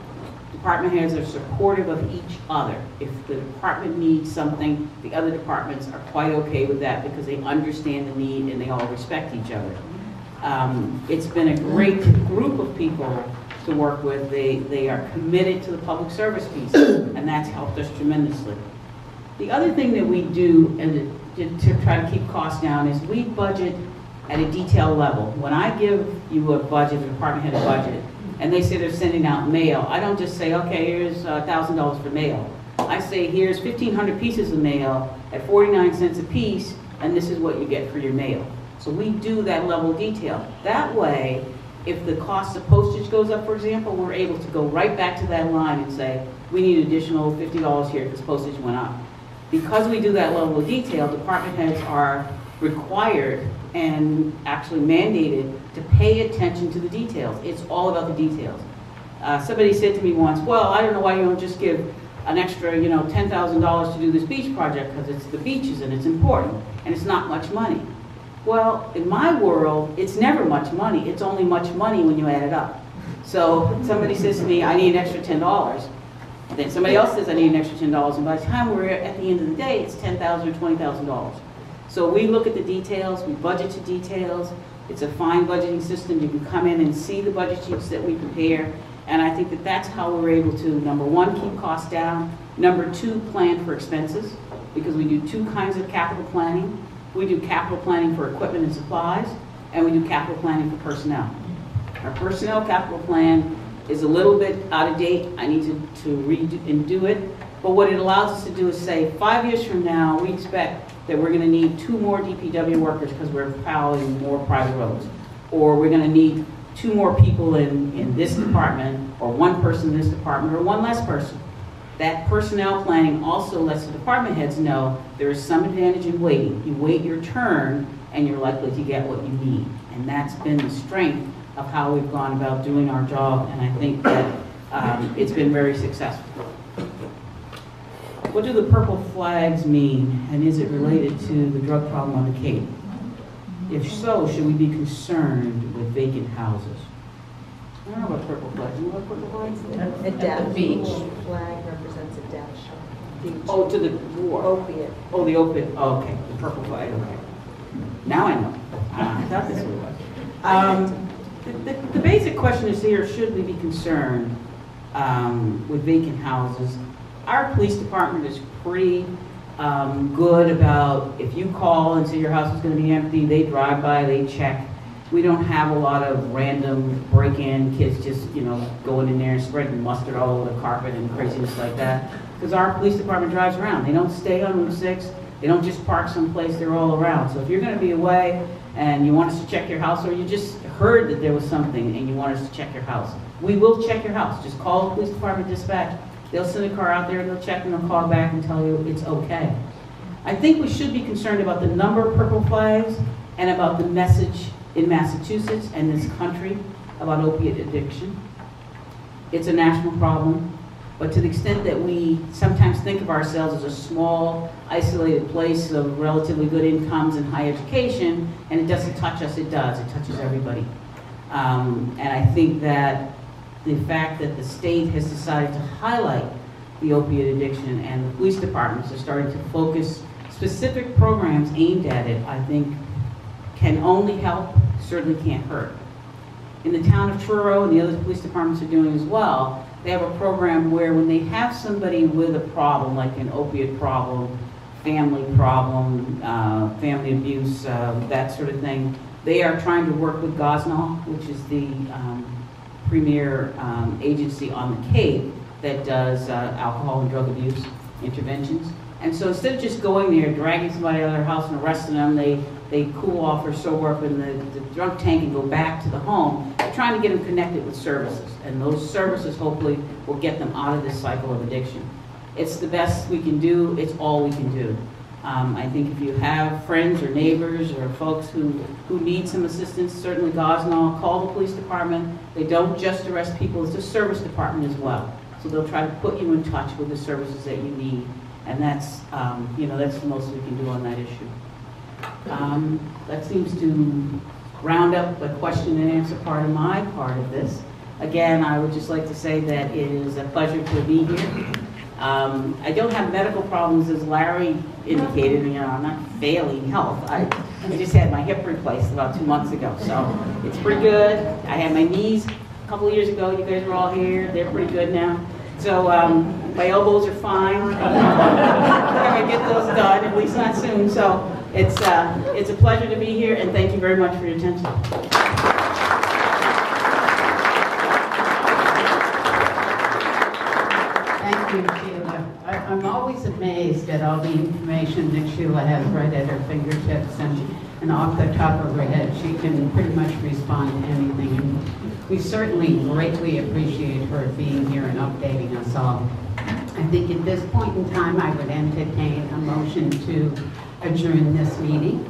Department heads are supportive of each other. If the department needs something, the other departments are quite okay with that because they understand the need and they all respect each other. It's been a great group of people to work with. They are committed to the public service piece, and that's helped us tremendously. The other thing that we do to try to keep costs down is we budget at a detail level. When I give you a budget, a department head a budget, and they say they're sending out mail, I don't just say, okay, here's $1,000 for mail. I say, here's 1,500 pieces of mail at 49 cents a piece, and this is what you get for your mail. So we do that level of detail. That way, if the cost of postage goes up, for example, we're able to go right back to that line and say, we need additional $50 here because postage went up. Because we do that level of detail, department heads are required and actually mandated to pay attention to the details. It's all about the details. Somebody said to me once, well, I don't know why you don't just give an extra, $10,000 to do this beach project, because it's the beaches and it's important and it's not much money. Well, in my world, it's never much money. It's only much money when you add it up. So somebody says to me, I need an extra $10. Then somebody else says, I need an extra $10. And by the time we're at the end of the day, it's $10,000 or $20,000. So we look at the details, we budget to details. It's a fine budgeting system. You can come in and see the budget sheets that we prepare. And I think that that's how we're able to, number one, keep costs down. Number two, plan for expenses, because we do 2 kinds of capital planning. We do capital planning for equipment and supplies, and we do capital planning for personnel. Our personnel capital plan is a little bit out of date. I need to redo and do it. But what it allows us to do is say, 5 years from now, we expect that we're going to need 2 more DPW workers because we're plowing more private roads. Or we're going to need 2 more people in this department, or 1 person in this department, or 1 less person. That personnel planning also lets the department heads know there is some advantage in waiting. You wait your turn, and you're likely to get what you need. And that's been the strength of how we've gone about doing our job, and I think that it's been very successful. What do the purple flags mean, and is it related to the drug problem on the Cape? If so, should we be concerned with vacant houses? I don't know about purple flags. You know what purple flags? A dash. At the beach. Flag represents a dash. Beach. Oh, to the war. Opiate. Oh, the opiate. Oh, okay. The purple flag. Okay. Now I know. I thought this was. The basic question is here: should we be concerned with vacant houses? Our police department is pretty good about, if you call and say your house is going to be empty, they drive by, they check. We don't have a lot of random break-in kids just, going in there and spreading mustard all over the carpet and craziness like that. Because our police department drives around. They don't stay on Route 6. They don't just park someplace. They're all around. So if you're going to be away and you want us to check your house, or you just heard that there was something and you want us to check your house, we will check your house. Just call the police department dispatch. They'll send a car out there, they'll check, and they'll call back and tell you it's okay. I think we should be concerned about the number of purple flags and about the message in Massachusetts and this country about opiate addiction. It's a national problem, but to the extent that we sometimes think of ourselves as a small, isolated place of relatively good incomes and high education, and it doesn't touch us, it does. It touches everybody. And I think that the fact that the state has decided to highlight the opiate addiction and the police departments are starting to focus specific programs aimed at it, I think can only help, certainly can't hurt. In the town of Truro, and the other police departments are doing as well, they have a program where when they have somebody with a problem, like an opiate problem, family problem, family abuse, that sort of thing, they are trying to work with Gosnell, which is the premier agency on the Cape that does alcohol and drug abuse interventions. And so instead of just going there, dragging somebody out of their house and arresting them, they cool off or sober up in the drunk tank and go back to the home. They're trying to get them connected with services. And those services hopefully will get them out of this cycle of addiction. It's the best we can do. It's all we can do. I think if you have friends or neighbors or folks who need some assistance, certainly Gosnell, call the police department. They don't just arrest people, it's a service department as well. So they'll try to put you in touch with the services that you need. And that's, that's the most we can do on that issue. That seems to round up the question and answer part of this. Again, I would just like to say that it is a pleasure to be here. I don't have medical problems, as Larry indicated. I'm not failing health. I just had my hip replaced about 2 months ago, so it's pretty good. I had my knees a couple of years ago. You guys were all here. They're pretty good now. So my elbows are fine. I'm going to get those done, at least not soon. So it's a pleasure to be here, and thank you very much for your attention. Thank you, Sheila. I'm always amazed at all the information that Sheila has right at her fingertips, and off the top of her head, she can pretty much respond to anything. And we certainly greatly appreciate her being here and updating us all. I think at this point in time, I would entertain a motion to adjourn this meeting.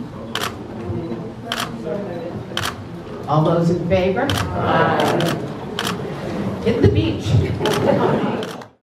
All those in favor? Aye. Hit the beach.